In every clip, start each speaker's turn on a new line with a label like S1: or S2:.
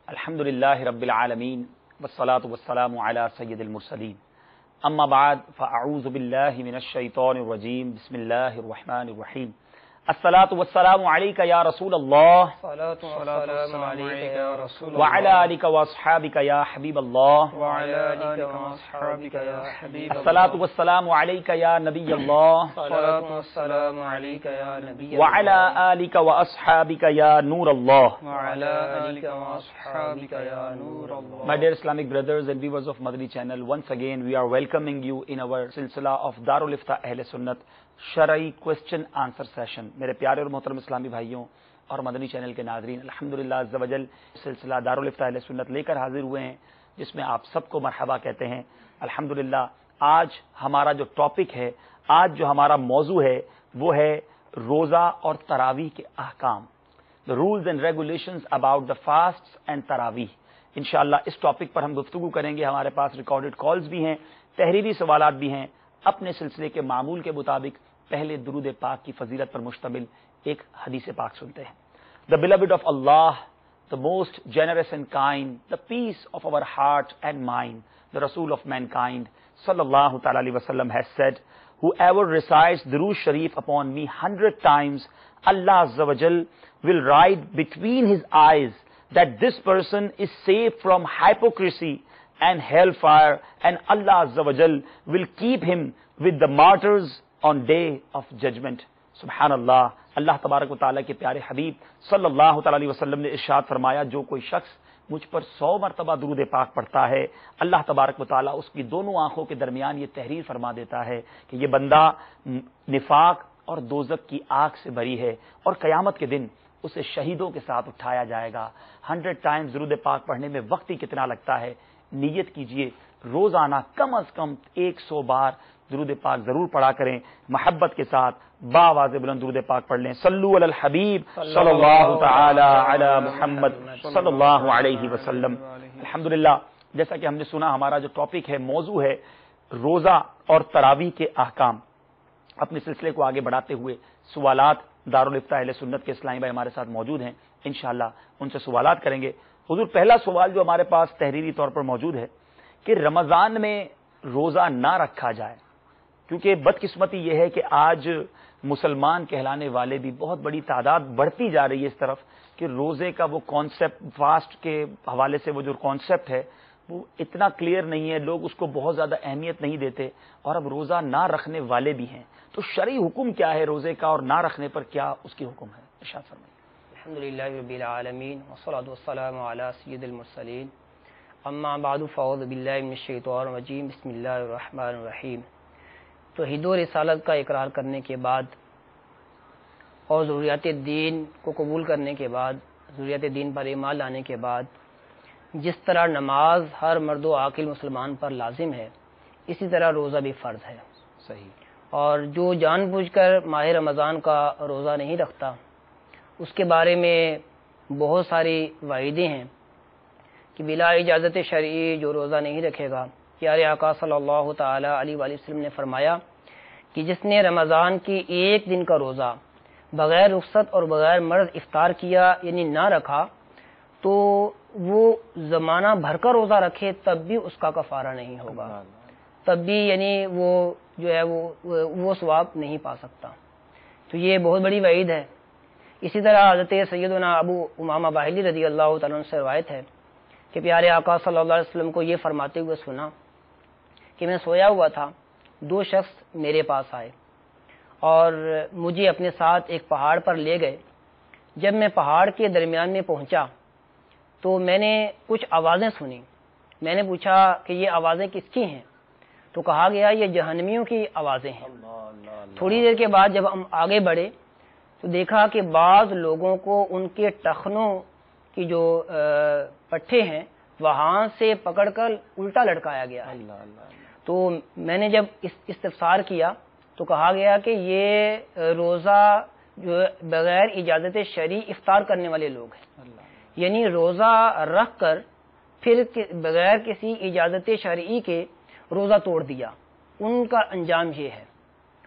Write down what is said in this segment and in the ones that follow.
S1: الحمد لله رب العالمين والصلاة والسلام على سيد المرسلين اما بعد فاعوذ بالله من الشيطان الرجيم بسم الله الرحمن الرحيم الصلاة والسلام عليك يا رسول الله وعلى آلك وأصحابك يا حبيب الله الصلاة والسلام عليك يا نبي الله وعلى آلك وأصحابك يا نور الله. My dear Islamic brothers and viewers of Madani channel, once again we are welcoming you in our silsila of Darul Ifta Ahl Sunnat شرعی کوسچن آنسر سیشن. میرے پیارے اور محترم اسلامی بھائیوں اور مدنی چینل کے ناظرین، الحمدللہ عز و جل سلسلہ دارالفتاء اہل سنت لے کر حاضر ہوئے ہیں جس میں آپ سب کو مرحبا کہتے ہیں. الحمدللہ آج ہمارا جو ٹاپک ہے، آج جو ہمارا موضوع ہے وہ ہے روزہ اور تراویح کے احکام، the rules and regulations about the fasts and تراویح. انشاءاللہ اس ٹاپک پر ہم گفتگو کریں گے. ہمارے پاس ریکارڈڈ کالز بھی ہیں، تحریری سوالات بھی ہیں. اپنے سلسلے کے معمول کے مطابق پہلے درود پاک کی فضیلت پر مشتمل ایک حدیث پاک سنتے ہیں. The beloved of Allah, the most generous and kind, the peace of our heart and mind, the Rasul of mankind, sallallahu ta'ala alayhi wa sallam has said, whoever recites Durood Sharif upon me 100 times, Allah Azza wa Jal will write between his eyes that this person is safe from hypocrisy and hellfire, and Allah Azza wa Jal will keep him with the martyrs on day of judgment. Subhanallah. اللہ تبارک و تعالیٰ کے پیارے حبیب صلی اللہ تعالی علیہ وسلم نے ارشاد فرمایا، جو کوئی شخص مجھ پر 100 مرتبہ درود پاک پڑھتا ہے، اللہ تبارک و تعالیٰ اس کی دونوں آنکھوں کے درمیان یہ تحریر فرما دیتا ہے کہ یہ بندہ نفاق اور دوزخ کی آگ سے بری ہے، اور قیامت کے دن اسے شہیدوں کے ساتھ اٹھایا جائے گا. 100 ٹائمز درود پاک پڑھنے میں وقت ہی کتنا لگتا ہے. نیت کیجئے روزانہ کم از کم 100 بار درود پاک ضرور پڑھا کریں. محبت کے ساتھ باواز بلند درود پاک پڑھ لیں. صلو علی الحبیب صلی اللہ تعالی علی محمد صلی اللہ علیہ وسلم. الحمدللہ جیسا کہ ہم نے سنا، ہمارا جو ٹاپک ہے، موضوع ہے روزہ اور تراویح کے احکام. اپنے سلسلے کو آگے بڑھاتے ہوئے سوالات دارالفتاء اہل سنت کے اسلامی بھائی ہمارے ساتھ موجود ہیں، انشاءاللہ ان سے سوالات کریں گے. حضور، پہلا سوال جو ہمارے پاس تحریری طور پر موجود ہے کہ رمضان میں روزہ نہ رکھا جائے، کیونکہ بدقسمتی یہ ہے کہ آج مسلمان کہلانے والے بھی بہت بڑی تعداد بڑھتی جا رہی ہے اس طرف کہ روزے کا وہ کانسیپٹ، فاسٹ کے حوالے سے وہ جو کانسیپٹ ہے وہ اتنا کلیئر نہیں ہے، لوگ اس کو بہت زیادہ اہمیت نہیں دیتے، اور اب روزہ نہ رکھنے والے بھی ہیں. تو شرعی حکم کیا ہے روزے کا، اور نہ رکھنے پر کیا اس کی حکم ہے؟ ارشاد فرمائیے.
S2: الحمدللہ رب العالمین والصلاة والسلام علی سید المرسلین، اما بعد فاعوذ باللہ من الشیطان الرجیم، بسم اللہ الرحمن الرحیم. توحید و رسالت کا اقرار کرنے کے بعد اور ضروریات دین کو قبول کرنے کے بعد، ضروریات دین پر ایمان لانے کے بعد، جس طرح نماز ہر مرد و عاقل مسلمان پر لازم ہے، اسی طرح روزہ بھی فرض ہے.
S1: صحیح.
S2: اور جو جان بوجھ کر ماہ رمضان کا روزہ نہیں رکھتا، اس کے بارے میں بہت ساری وعیدیں ہیں کہ بلا اجازت شرعی جو روزہ نہیں رکھے گا. پیارے آقا صلی اللہ تعالی علیہ وآلہ وسلم نے فرمایا کہ جس نے رمضان کی ایک دن کا روزہ بغیر رخصت اور بغیر مرض افطار کیا، یعنی نہ رکھا، تو وہ زمانہ بھر کا روزہ رکھے تب بھی اس کا کفارہ نہیں ہوگا، تب بھی یعنی وہ جو ہے وہ ثواب نہیں پا سکتا. تو یہ بہت بڑی وعید ہے. اسی طرح حضرت سیدنا ابو امامہ باہلی رضی اللہ تعالیٰ عنہ سے روایت ہے کہ پیارے آقا صلی اللہ علیہ وسلم کو یہ فرماتے ہوئے سنا کہ میں سویا ہوا تھا، 2 شخص میرے پاس آئے اور مجھے اپنے ساتھ ایک پہاڑ پر لے گئے. جب میں پہاڑ کے درمیان میں پہنچا تو میں نے کچھ آوازیں سنی. میں نے پوچھا کہ یہ آوازیں کس کی ہیں؟ تو کہا گیا یہ جہنمیوں کی آوازیں ہیں. تھوڑی دیر کے بعد جب ہم آگے بڑھے تو دیکھا کہ بعض لوگوں کو ان کے ٹخنوں کی جو پٹھے ہیں وہاں سے پکڑ کر الٹا لٹکایا گیا ہے. تو میں نے جب استفسار کیا تو کہا گیا کہ یہ روزہ جو بغیر اجازت شرعی افطار کرنے والے لوگ ہیں، یعنی روزہ رکھ کر پھر بغیر کسی اجازت شرعی کے روزہ توڑ دیا، ان کا انجام یہ ہے.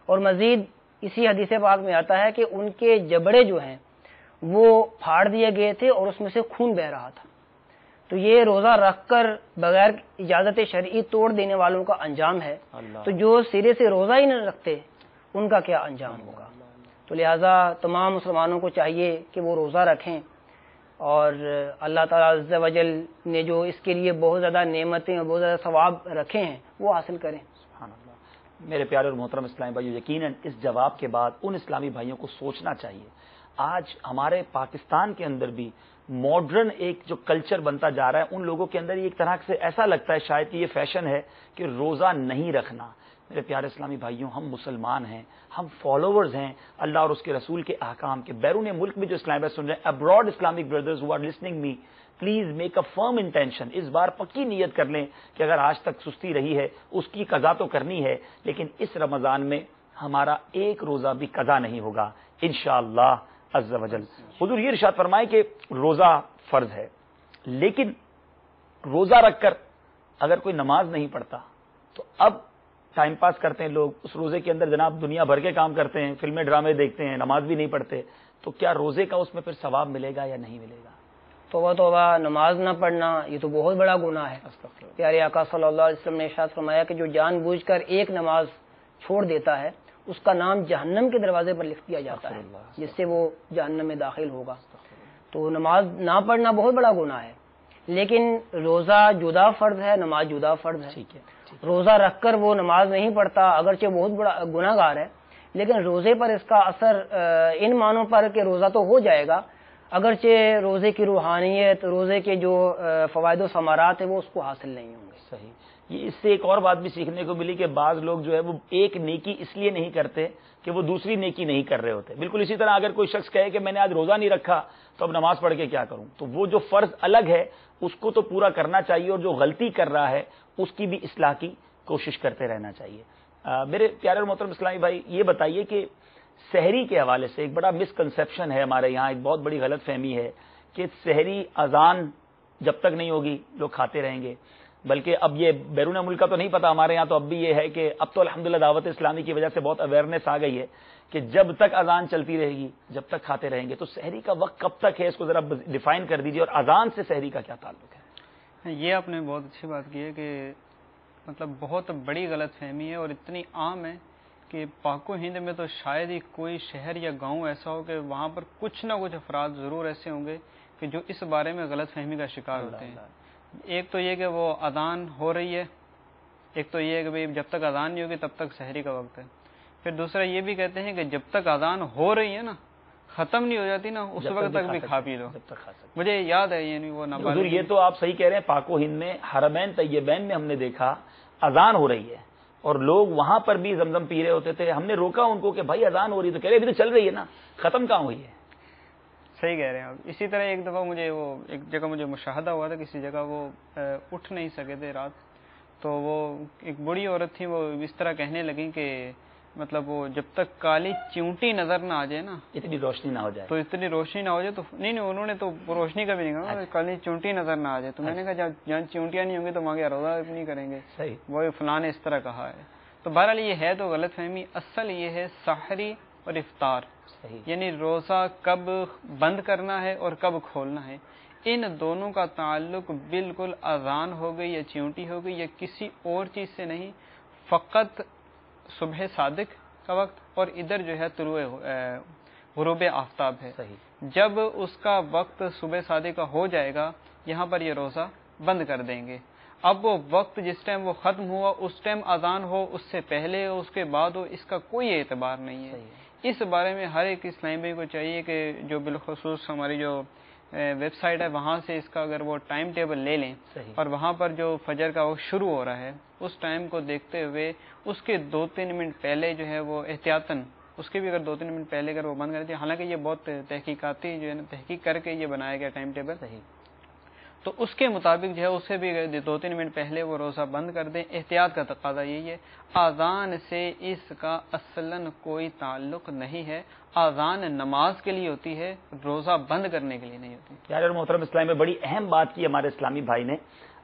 S2: اور مزید اسی حدیث پاک میں آتا ہے کہ ان کے جبڑے جو ہیں وہ پھاڑ دیے گئے تھے اور اس میں سے خون بہ رہا تھا. تو یہ روزہ رکھ کر بغیر اجازت شرعی توڑ دینے والوں کا انجام ہے، تو جو سرے سے روزہ ہی نہ رکھتے ان کا کیا انجام ہوگا؟ تو لہٰذا تمام مسلمانوں کو چاہیے کہ وہ روزہ رکھیں، اور اللہ تعالیٰ عز و جل نے جو اس کے لیے بہت زیادہ نعمتیں اور بہت زیادہ ثواب رکھے ہیں وہ حاصل کریں۔
S1: سبحان اللہ۔ میرے پیارے اور محترم اسلامی بھائیو، یقیناً اس جواب کے بعد ان اسلامی بھائیوں کو سوچنا چاہیے، آج ہمارے پاکستان کے اندر بھی ماڈرن ایک جو کلچر بنتا جا رہا ہے، ان لوگوں کے اندر ایک طرح سے ایسا لگتا ہے شاید کہ یہ فیشن ہے کہ روزہ نہیں رکھنا۔ میرے پیارے اسلامی بھائیوں، ہم مسلمان ہیں، ہم فالوورز ہیں اللہ اور اس کے رسول کے احکام کے۔ بیرون ملک میں جو اسلام بھائی سن رہے ہیں، abroad Islamic brothers who are listening me, please make a firm intention, اس بار پکی نیت کر لیں کہ اگر آج تک سستی رہی ہے اس کی قضا تو کرنی ہے، لیکن اس رمضان میں ہمارا ایک روزہ بھی قضا نہیں ہوگا انشاءاللہ عز و جل۔ حضور یہ ارشاد فرمائے کہ روزہ فرض ہے، لیکن روزہ رکھ کر اگر کوئی نماز نہیں پڑھتا تو اب ٹائم پاس کرتے ہیں لوگ، اس روزے کے اندر جناب دنیا بھر کے کام کرتے ہیں، فلمیں ڈرامے دیکھتے ہیں، نماز بھی نہیں پڑھتے، تو کیا روزے کا اس میں پھر ثواب ملے گا یا نہیں ملے گا؟
S2: توبہ توبہ، نماز نہ پڑھنا یہ تو بہت بڑا گناہ ہے۔ پیارے آقا صلی اللہ علیہ وسلم نے ارشاد فرمایا کہ جو جان بوجھ کر ایک نماز چھوڑ دیتا ہے اس کا نام جہنم کے دروازے پر لکھ دیا جاتا ہے، جس سے وہ جہنم میں داخل ہوگا۔ تو نماز نہ پڑھنا بہت بڑا گناہ ہے، لیکن روزہ جدا فرض ہے، نماز جدا فرض ہے۔ روزہ رکھ کر وہ نماز نہیں پڑھتا اگرچہ بہت بڑا گناہ گار ہے، لیکن روزے پر اس کا اثر ان معنوں پر کہ روزہ تو ہو جائے گا، اگرچہ روزے کی روحانیت، روزے کے جو فوائد و ثمرات ہیں وہ اس کو حاصل نہیں ہوں گے۔
S1: صحیح۔ یہ اس سے ایک اور بات بھی سیکھنے کو ملی کہ بعض لوگ جو ہے وہ ایک نیکی اس لیے نہیں کرتے کہ وہ دوسری نیکی نہیں کر رہے ہوتے۔ بالکل اسی طرح اگر کوئی شخص کہے کہ میں نے آج روزہ نہیں رکھا تو اب نماز پڑھ کے کیا کروں، تو وہ جو فرض الگ ہے اس کو تو پورا کرنا چاہیے، اور جو غلطی کر رہا ہے اس کی بھی اصلاح کی کوشش کرتے رہنا چاہیے۔ میرے پیارے اور محترم اسلامی بھائی، یہ بتائیے کہ سحری کے حوالے سے ایک بڑا مسکنسیپشن ہے ہمارے یہاں، ایک بہت بڑی غلط فہمی ہے کہ سحری اذان جب تک نہیں ہوگی لوگ کھاتے رہیں گے، بلکہ اب یہ بیرون ملک کا تو نہیں پتا، ہمارے یہاں تو اب بھی یہ ہے کہ اب تو الحمدللہ دعوت اسلامی کی وجہ سے بہت اویئرنیس آ گئی ہے کہ جب تک اذان چلتی رہے گی جب تک کھاتے رہیں گے۔ تو سحری کا وقت کب تک ہے، اس کو ذرا ڈیفائن کر دیجیے، اور اذان سے سحری کا کیا تعلق ہے؟
S3: یہ آپ نے بہت اچھی بات کی ہے کہ مطلب بہت بڑی غلط فہمی ہے اور اتنی عام ہے کہ پاک و ہند میں تو شاید ہی کوئی شہر یا گاؤں ایسا ہو کہ وہاں پر کچھ نہ کچھ افراد ضرور ایسے ہوں گے کہ جو اس بارے میں غلط فہمی کا شکار ہوتے ہیں۔ ایک تو یہ کہ وہ اذان ہو رہی ہے، ایک تو یہ ہے کہ بھئی جب تک اذان نہیں ہوگی تب تک سحری کا وقت ہے، پھر دوسرا یہ بھی کہتے ہیں کہ جب تک اذان ہو رہی ہے نا، ختم نہیں ہو جاتی نا، اس وقت تک بھی کھا پی لو۔ مجھے یاد ہے، یعنی وہ
S1: حضور یہ تو آپ صحیح کہہ رہے ہیں، پاک و ہند میں حرمین طیبین میں ہم نے دیکھا اذان ہو رہی ہے اور لوگ وہاں پر بھی زمزم پی رہے ہوتے تھے، ہم نے روکا ان کو کہ بھائی اذان ہو رہی ہے، تو کہہ رہے ابھی تو چل رہی ہے نا، ختم کہاں ہوئی ہے؟
S3: صحیح کہہ رہے ہیں آپ۔ اسی طرح ایک دفعہ مجھے وہ ایک جگہ مجھے مشاہدہ ہوا تھا، کسی جگہ وہ اٹھ نہیں سکے تھے رات، تو وہ ایک بڑی عورت تھی، وہ اس طرح کہنے لگی کہ مطلب وہ جب تک کالی چونٹی نظر نہ آ جائے نا،
S1: اتنی روشنی نہ ہو جائے،
S3: تو اتنی روشنی نہ ہو جائے تو نہیں انہوں نے تو روشنی کا بھی نہیں کہا، کالی چونٹی نظر نہ آ جائے، تو میں نے کہا جہاں چونٹیاں نہیں ہوں گی تو وہاں کے روزہ نہیں کریں گے۔
S1: صحیح،
S3: وہ فلاں نے اس طرح کہا ہے۔ تو بہرحال یہ ہے تو غلط فہمی، اصل یہ ہے سحری اور افطار، یعنی روزہ کب بند کرنا ہے اور کب کھولنا ہے۔ ان دونوں کا تعلق بالکل اذان ہو گئی یا چیونٹی ہو گئی یا کسی اور چیز سے نہیں، فقط صبح صادق کا وقت اور ادھر جو ہے طلوع غروب آفتاب ہے۔ جب اس کا وقت صبح صادق کا ہو جائے گا یہاں پر یہ روزہ بند کر دیں گے۔ اب وہ وقت جس ٹائم وہ ختم ہوا اس ٹائم اذان ہو، اس سے پہلے ہو، اس کے بعد ہو، اس کا کوئی اعتبار نہیں ہے۔ اس بارے میں ہر ایک اسلامی بھائی کو چاہیے کہ جو بالخصوص ہماری جو ویب سائٹ ہے وہاں سے اس کا اگر وہ ٹائم ٹیبل لے لیں اور وہاں پر جو فجر کا وقت شروع ہو رہا ہے اس ٹائم کو دیکھتے ہوئے اس کے 2-3 منٹ پہلے جو ہے وہ احتیاطاً اس کے بھی اگر 2-3 منٹ پہلے اگر وہ بند کر دیں، حالانکہ یہ بہت تحقیقاتی جو ہے نا تحقیق کر کے یہ بنایا گیا ٹائم ٹیبل، تو اس کے مطابق جو ہے اسے بھی 2-3 منٹ پہلے وہ روزہ بند کر دیں۔ احتیاط کا تقاضا یہی ہے، اذان سے اس کا اصلاً کوئی تعلق نہیں ہے، اذان نماز کے لیے ہوتی ہے، روزہ بند کرنے کے لیے نہیں ہوتی۔
S1: پیارے اور محترم اسلام میں بڑی اہم بات کی ہمارے اسلامی بھائی نے۔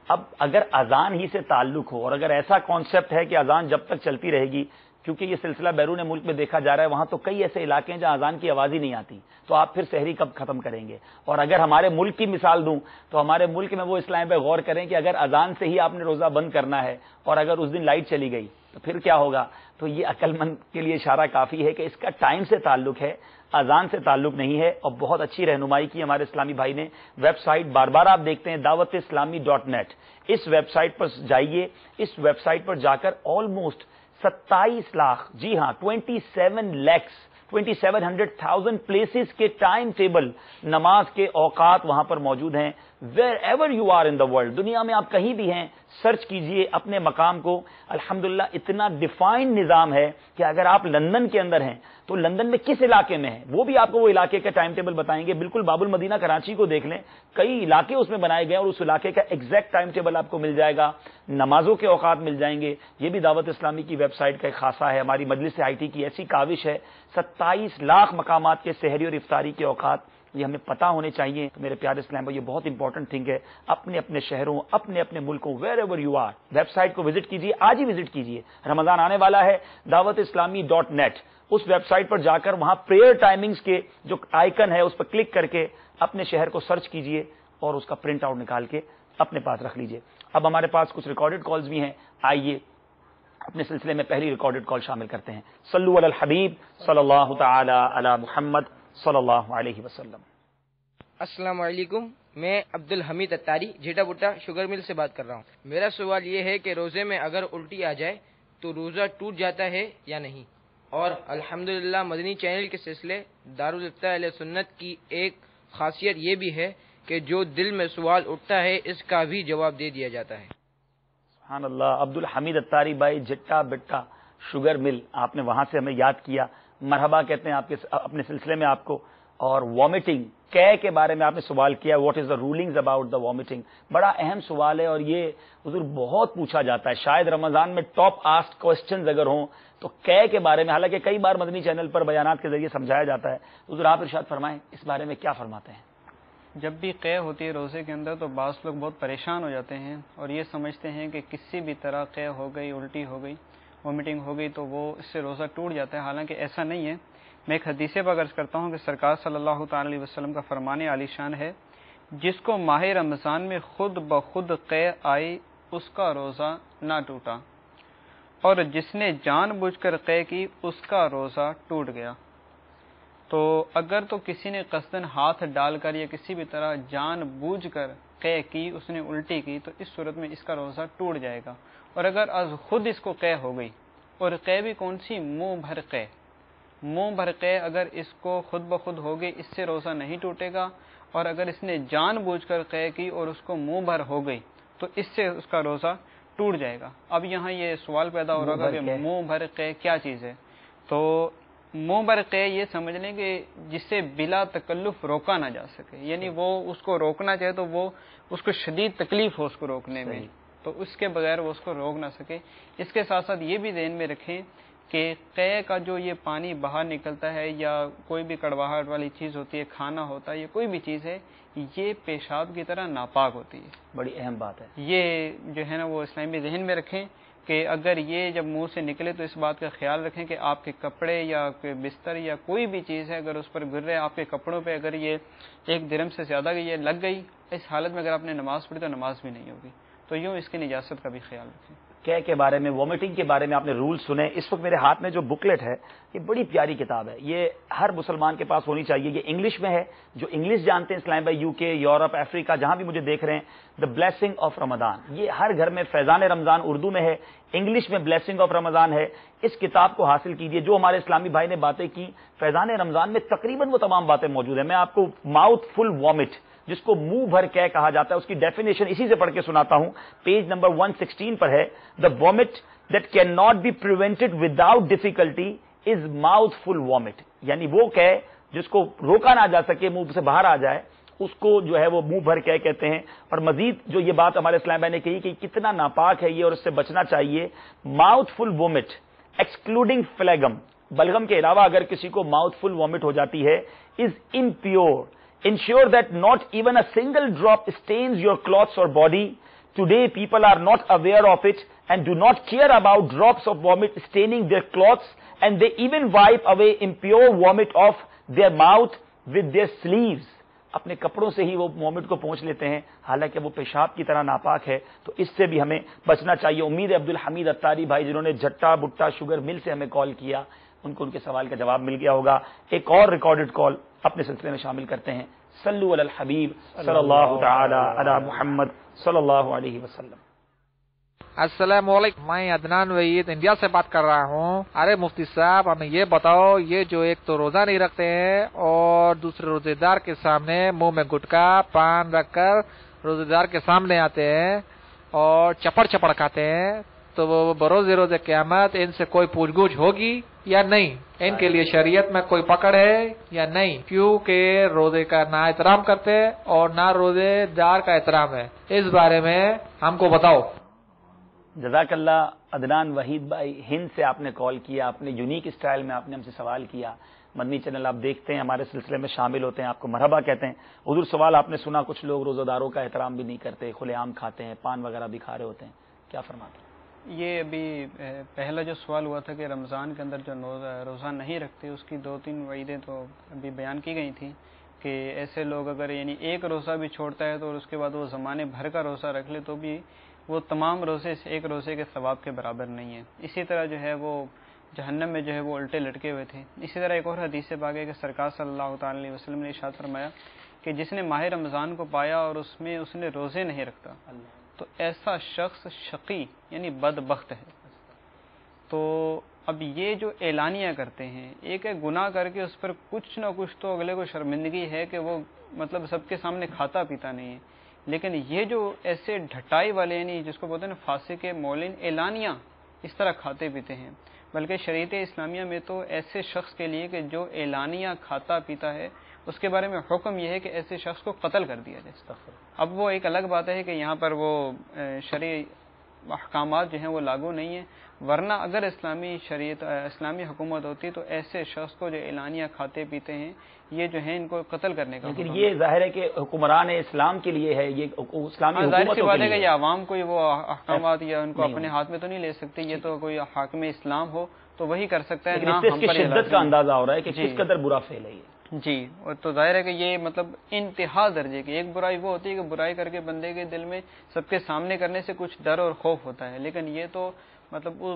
S1: اب اگر اذان ہی سے تعلق ہو اور اگر ایسا کانسیپٹ ہے کہ اذان جب تک چلتی رہے گی کیونکہ یہ سلسلہ بیرون ملک میں دیکھا جا رہا ہے، وہاں تو کئی ایسے علاقے ہیں جہاں اذان کی آواز ہی نہیں آتی، تو آپ پھر سحری کب ختم کریں گے؟ اور اگر ہمارے ملک کی مثال دوں تو ہمارے ملک میں وہ اسلام پہ غور کریں کہ اگر اذان سے ہی آپ نے روزہ بند کرنا ہے اور اگر اس دن لائٹ چلی گئی تو پھر کیا ہوگا؟ تو یہ عقل مند کے لیے اشارہ کافی ہے کہ اس کا ٹائم سے تعلق ہے، اذان سے تعلق نہیں ہے. اور بہت اچھی رہنمائی کی ہمارے اسلامی بھائی نے. ویب سائٹ بار بار آپ دیکھتے ہیں dawat-islami.net، اس ویب سائٹ پر جائیے. اس ویب سائٹ پر جا کر آلموسٹ 27 لاکھ، جی ہاں 27,100,000 پلیسز کے ٹائم ٹیبل، نماز کے اوقات وہاں پر موجود ہیں. Wherever you are in the world, دنیا میں آپ کہیں بھی ہیں، سرچ کیجئے اپنے مقام کو. الحمدللہ اتنا ڈیفائنڈ نظام ہے کہ اگر آپ لندن کے اندر ہیں تو لندن میں کس علاقے میں ہیں وہ بھی آپ کو وہ علاقے کا ٹائم ٹیبل بتائیں گے. بالکل باب المدینہ کراچی کو دیکھ لیں، کئی علاقے اس میں بنائے گئے اور اس علاقے کا ایگزیکٹ ٹائم ٹیبل آپ کو مل جائے گا، نمازوں کے اوقات مل جائیں گے. یہ بھی دعوت اسلامی کی ویب سائٹ کا ایک خاصہ ہے. ہماری مجلس آئی ٹی کی ایسی کاوش ہے، 27 لاکھ مقامات کے سحری اور افطاری کے اوقات یہ ہمیں پتہ ہونے چاہیے. تو میرے پیارے اسلام، یہ بہت امپورٹنٹ تھنگ ہے. اپنے اپنے شہروں، اپنے اپنے ملکوں، wherever you are, website کو وزٹ کیجیے. آج ہی وزٹ کیجیے. رمضان آنے والا ہے. dawat-islami.net اس ویب سائٹ پر جا کر وہاں پریئر ٹائمنگز کے جو آئیکن ہے اس پر کلک کر کے اپنے شہر کو سرچ کیجیے اور اس کا پرنٹ آؤٹ نکال کے اپنے پاس رکھ لیجیے. اب ہمارے پاس کچھ ریکارڈڈ کالز بھی ہیں. آئیے اپنے سلسلے میں پہلی ریکارڈڈ کال شامل کرتے ہیں. صلو علی الحبیب صلی اللہ تعالی علی محمد صلی اللہ علیہ وسلم.
S4: السلام علیکم، میں عبد الحمید اتاری جھیٹا بٹا شوگر مل سے بات کر رہا ہوں. میرا سوال یہ ہے کہ روزے میں اگر الٹی آ جائے تو روزہ ٹوٹ جاتا ہے یا نہیں؟ اور الحمدللہ مدنی چینل کے سلسلے دارالفتہ اہل سنت کی ایک خاصیت یہ بھی ہے کہ جو دل میں سوال اٹھتا ہے اس کا بھی جواب دے دیا جاتا ہے.
S1: سبحان اللہ. عبد الحمید اتاری بھائی، جٹا بٹا شوگر مل، آپ نے وہاں سے ہمیں یاد کیا. مرحبا کہتے ہیں آپ کے اپنے سلسلے میں آپ کو. اور وامٹنگ کے بارے میں آپ نے سوال کیا، what is the rulings about the vomiting. بڑا اہم سوال ہے اور یہ حضور بہت پوچھا جاتا ہے. شاید رمضان میں ٹاپ آسکڈ کوسچنز اگر ہوں تو کے بارے میں، حالانکہ کئی بار مدنی چینل پر بیانات کے ذریعے سمجھایا جاتا ہے. حضور آپ ارشاد فرمائیں اس بارے میں کیا فرماتے ہیں؟
S3: جب بھی قے ہوتی ہے روزے کے اندر تو بعض لوگ بہت پریشان ہو جاتے ہیں اور یہ سمجھتے ہیں کہ کسی بھی طرح قے ہو گئی، الٹی ہو گئی، وامٹنگ ہو گئی تو وہ اس سے روزہ ٹوٹ جاتا ہے. حالانکہ ایسا نہیں ہے. میں ایک حدیث پر عرض کرتا ہوں کہ سرکار صلی اللہ تعالی علیہ وسلم کا فرمان عالی شان ہے، جس کو ماہ رمضان میں خود بخود قے آئی اس کا روزہ نہ ٹوٹا، اور جس نے جان بوجھ کر قے کی اس کا روزہ ٹوٹ گیا. تو اگر تو کسی نے قصدن ہاتھ ڈال کر یا کسی بھی طرح جان بوجھ کر قے کی، اس نے الٹی کی، تو اس صورت میں اس کا روزہ ٹوٹ جائے گا. اور اگر از خود اس کو قے ہو گئی، اور قے بھی کون سی؟ منہ بھر قے. منہ بھر قے اگر اس کو خود بخود ہو گئی اس سے روزہ نہیں ٹوٹے گا. اور اگر اس نے جان بوجھ کر قے کی اور اس کو منہ بھر ہو گئی تو اس سے اس کا روزہ ٹوٹ جائے گا. اب یہاں یہ سوال پیدا ہو رہا کہ منہ بھر قے کیا چیز ہے؟ تو منہ بھر قے یہ سمجھ لیں کہ جسے بلا تکلف روکا نہ جا سکے، یعنی وہ اس کو روکنا چاہے تو وہ اس کو شدید تکلیف ہو اس کو روکنے میں، تو اس کے بغیر وہ اس کو روک نہ سکے. اس کے ساتھ ساتھ یہ بھی ذہن میں رکھیں کہ قے کا جو یہ پانی باہر نکلتا ہے یا کوئی بھی کڑواہٹ والی چیز ہوتی ہے، کھانا ہوتا ہے یا کوئی بھی چیز ہے، یہ پیشاب کی طرح ناپاک ہوتی ہے.
S1: بڑی اہم بات ہے.
S3: یہ جو ہے نا وہ اسلامی ذہن میں رکھیں کہ اگر یہ جب منہ سے نکلے تو اس بات کا خیال رکھیں کہ آپ کے کپڑے یا بستر یا کوئی بھی چیز ہے اگر اس پر گر رہے، آپ کے کپڑوں پہ اگر یہ 1 درہم سے زیادہ یہ لگ گئی، اس حالت میں اگر آپ نے نماز پڑھی تو نماز بھی نہیں ہوگی. تو یوں اس کی نجاست کا بھی خیال رکھیں.
S1: کے بارے میں، وامٹنگ کے بارے میں آپ نے رول سنے. اس وقت میرے ہاتھ میں جو بکلیٹ ہے یہ بڑی پیاری کتاب ہے. یہ ہر مسلمان کے پاس ہونی چاہیے. یہ انگلش میں ہے. جو انگلش جانتے ہیں اسلام بھائی، UK، یورپ، افریقہ، جہاں بھی مجھے دیکھ رہے ہیں، دا بلیسنگ آف رمضان. یہ ہر گھر میں فیضان رمضان اردو میں ہے، انگلش میں بلیسنگ آف رمضان ہے. اس کتاب کو حاصل کیجیے. جو ہمارے اسلامی بھائی نے باتیں کی فیضان رمضان میں تقریباً وہ تمام باتیں موجود ہیں. میں آپ کو ماؤتھ فل وامٹ، جس کو منہ بھر کے کہا جاتا ہے، اس کی ڈیفینیشن اسی سے پڑھ کے سناتا ہوں. پیج نمبر 116 پر ہے. دا vomit that cannot be prevented without difficulty is mouthful vomit. یعنی وہ کہ جس کو روکا نہ جا سکے، منہ سے باہر آ جائے، اس کو جو ہے وہ منہ بھر کے کہتے ہیں. اور مزید جو یہ بات ہمارے اسلام بھائی نے کہی کہ کتنا ناپاک ہے یہ اور اس سے بچنا چاہیے. ماؤتھ فل وومٹ ایکسکلوڈنگ فلیگم، بلغم کے علاوہ اگر کسی کو ماؤتھ فل وومٹ ہو جاتی ہے، از impure. Ensure that not even a single drop stains your clothes or body. Today people are not aware of it and do not care about drops of vomit staining their clothes, and they even wipe away impure vomit off their mouth with their sleeves. اپنے کپڑوں سے ہی وہ vomit کو پہنچ لیتے ہیں، حالانکہ وہ پیشاب کی طرح ناپاک ہے. تو اس سے بھی ہمیں بچنا چاہیے. امید ہے عبدالحمید اتاری بھائی جنہوں نے جٹا بٹا شوگر مل سے ہمیں کال کیا، ان کو ان کے سوال کا جواب مل گیا ہوگا. ایک اور ریکارڈڈ کال اپنے سلسلے میں شامل کرتے ہیں. صلو علی الحبیب صلی اللہ تعالی علی محمد صلی اللہ علیہ وسلم.
S5: السلام علیکم، میں عدنان وحید انڈیا سے بات کر رہا ہوں. ارے مفتی صاحب، ہمیں یہ بتاؤ، یہ جو ایک تو روزہ نہیں رکھتے ہیں اور دوسرے روزے دار کے سامنے منہ میں گٹکا پان رکھ کر روزے دار کے سامنے آتے ہیں اور چپڑ چپڑ کھاتے ہیں، تو وہ بروز روز قیامت ان سے کوئی پوچھ گچھ ہوگی یا نہیں؟ ان کے لیے شریعت میں کوئی پکڑ ہے یا نہیں؟ کیونکہ روزے کا نہ احترام کرتے اور نہ روزے دار کا احترام ہے. اس بارے میں ہم کو بتاؤ.
S1: جزاک اللہ عدنان وحید بھائی، ہند سے آپ نے کال کیا، اپنے یونیک اسٹائل میں آپ نے ہم سے سوال کیا. مدنی چینل آپ دیکھتے ہیں، ہمارے سلسلے میں شامل ہوتے ہیں، آپ کو مرحبا کہتے ہیں. حضور سوال آپ نے سنا، کچھ لوگ روزہ داروں کا احترام بھی نہیں کرتے، کھلے عام کھاتے ہیں، پان وغیرہ بھی کھا رہے ہوتے ہیں، کیا فرماتے ہیں؟
S3: یہ ابھی پہلا جو سوال ہوا تھا کہ رمضان کے اندر جو روزہ نہیں رکھتے، اس کی 2-3 وعیدیں تو ابھی بیان کی گئی تھیں کہ ایسے لوگ اگر یعنی ایک روزہ بھی چھوڑتا ہے تو اس کے بعد وہ زمانے بھر کا روزہ رکھ لے تو بھی وہ تمام روزے سے ایک روزے کے ثواب کے برابر نہیں ہے. اسی طرح جو ہے وہ جہنم میں جو ہے وہ الٹے لٹکے ہوئے تھے. اسی طرح ایک اور حدیث سے باقی کہ سرکار صلی اللہ تعالی علیہ وسلم نے ارشاد فرمایا کہ جس نے ماہ رمضان کو پایا اور اس میں اس نے روزے نہیں رکھتا تو ایسا شخص شقی یعنی بدبخت ہے. تو اب یہ جو اعلانیہ کرتے ہیں، ایک ایک گناہ کر کے اس پر کچھ نہ کچھ تو اگلے کو شرمندگی ہے کہ وہ مطلب سب کے سامنے کھاتا پیتا نہیں ہے، لیکن یہ جو ایسے ڈھٹائی والے یعنی جس کو بولتے ہیں نا فاسق مولن اعلانیہ اس طرح کھاتے پیتے ہیں، بلکہ شریعت اسلامیہ میں تو ایسے شخص کے لیے کہ جو اعلانیہ کھاتا پیتا ہے اس کے بارے میں حکم یہ ہے کہ ایسے شخص کو قتل کر دیا جائے. اب وہ ایک الگ بات ہے کہ یہاں پر وہ شرعی احکامات جو ہیں وہ لاگو نہیں ہیں، ورنہ اگر اسلامی حکومت ہوتی تو ایسے شخص کو جو اعلانیہ کھاتے پیتے ہیں یہ جو ہیں ان کو قتل کرنے کا.
S1: لیکن یہ ظاہر ہے کہ حکمران اسلام کے لیے ہے، یہ اسلامی
S3: ظاہر سی بات ہے
S1: حکومت
S3: کہ یہ عوام کوئی وہ احکامات یا ان کو اپنے ہاتھ میں تو نہیں لے سکتے. یہ تو کوئی حاکم اسلام ہو تو وہی کر سکتا ہے.
S1: اس کی شدت کا اندازہ ہو رہا ہے کہ کس قدر برا فعل ہے یہ.
S3: جی، تو ظاہر ہے کہ یہ مطلب انتہا درجے کی ایک برائی وہ ہوتی ہے کہ برائی کر کے بندے کے دل میں سب کے سامنے کرنے سے کچھ ڈر اور خوف ہوتا ہے، لیکن یہ تو مطلب وہ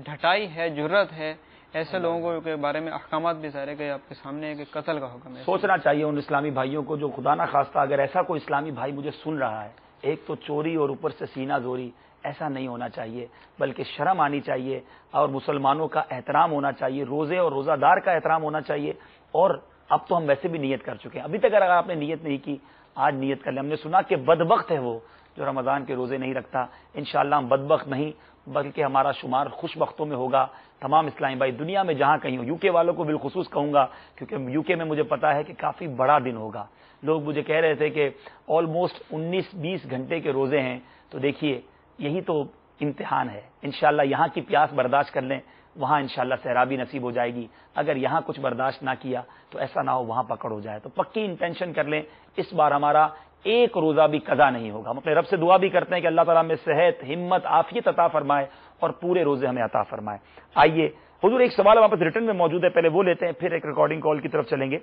S3: ڈھٹائی ہے، جرت ہے. ایسے لوگوں کے بارے میں احکامات بھی ظاہر ہے کہ آپ کے سامنے ہے کہ قتل کا حکم ہے.
S1: سوچنا چاہیے ان اسلامی بھائیوں کو جو خدا نہ خواستہ اگر ایسا کوئی اسلامی بھائی مجھے سن رہا ہے، ایک تو چوری اور اوپر سے سینہ زوری، ایسا نہیں ہونا چاہیے، بلکہ شرم آنی چاہیے اور مسلمانوں کا احترام ہونا چاہیے، روزے اور روزہ دار کا احترام ہونا چاہیے. اور اب تو ہم ویسے بھی نیت کر چکے ہیں، ابھی تک اگر آپ نے نیت نہیں کی آج نیت کر لیں. ہم نے سنا کہ بدبخت ہے وہ جو رمضان کے روزے نہیں رکھتا. انشاءاللہ ہم بدبخت نہیں بلکہ ہمارا شمار خوش بختوں میں ہوگا. تمام اسلامی بھائی دنیا میں جہاں کہیں ہو، یو کے والوں کو بالخصوص کہوں گا کیونکہ یو کے میں مجھے پتا ہے کہ کافی بڑا دن ہوگا. لوگ مجھے کہہ رہے تھے کہ آلموسٹ 19-20 گھنٹے کے روزے ہیں. تو دیکھیے یہی تو امتحان ہے. انشاءاللہ یہاں کی پیاس برداشت کر لیں، وہاں انشاءاللہ سیرابی نصیب ہو جائے گی. اگر یہاں کچھ برداشت نہ کیا تو ایسا نہ ہو وہاں پکڑ ہو جائے. تو پکی انٹینشن کر لیں، اس بار ہمارا ایک روزہ بھی قضا نہیں ہوگا. ہم اپنے رب سے دعا بھی کرتے ہیں کہ اللہ تعالیٰ میں صحت، ہمت، عافیت عطا فرمائے اور پورے روزے ہمیں عطا فرمائے. آئیے حضور ایک سوال ہمارے پاس ریٹن میں موجود ہے، پہلے وہ لیتے ہیں پھر ایک ریکارڈنگ کال کی طرف چلیں گے.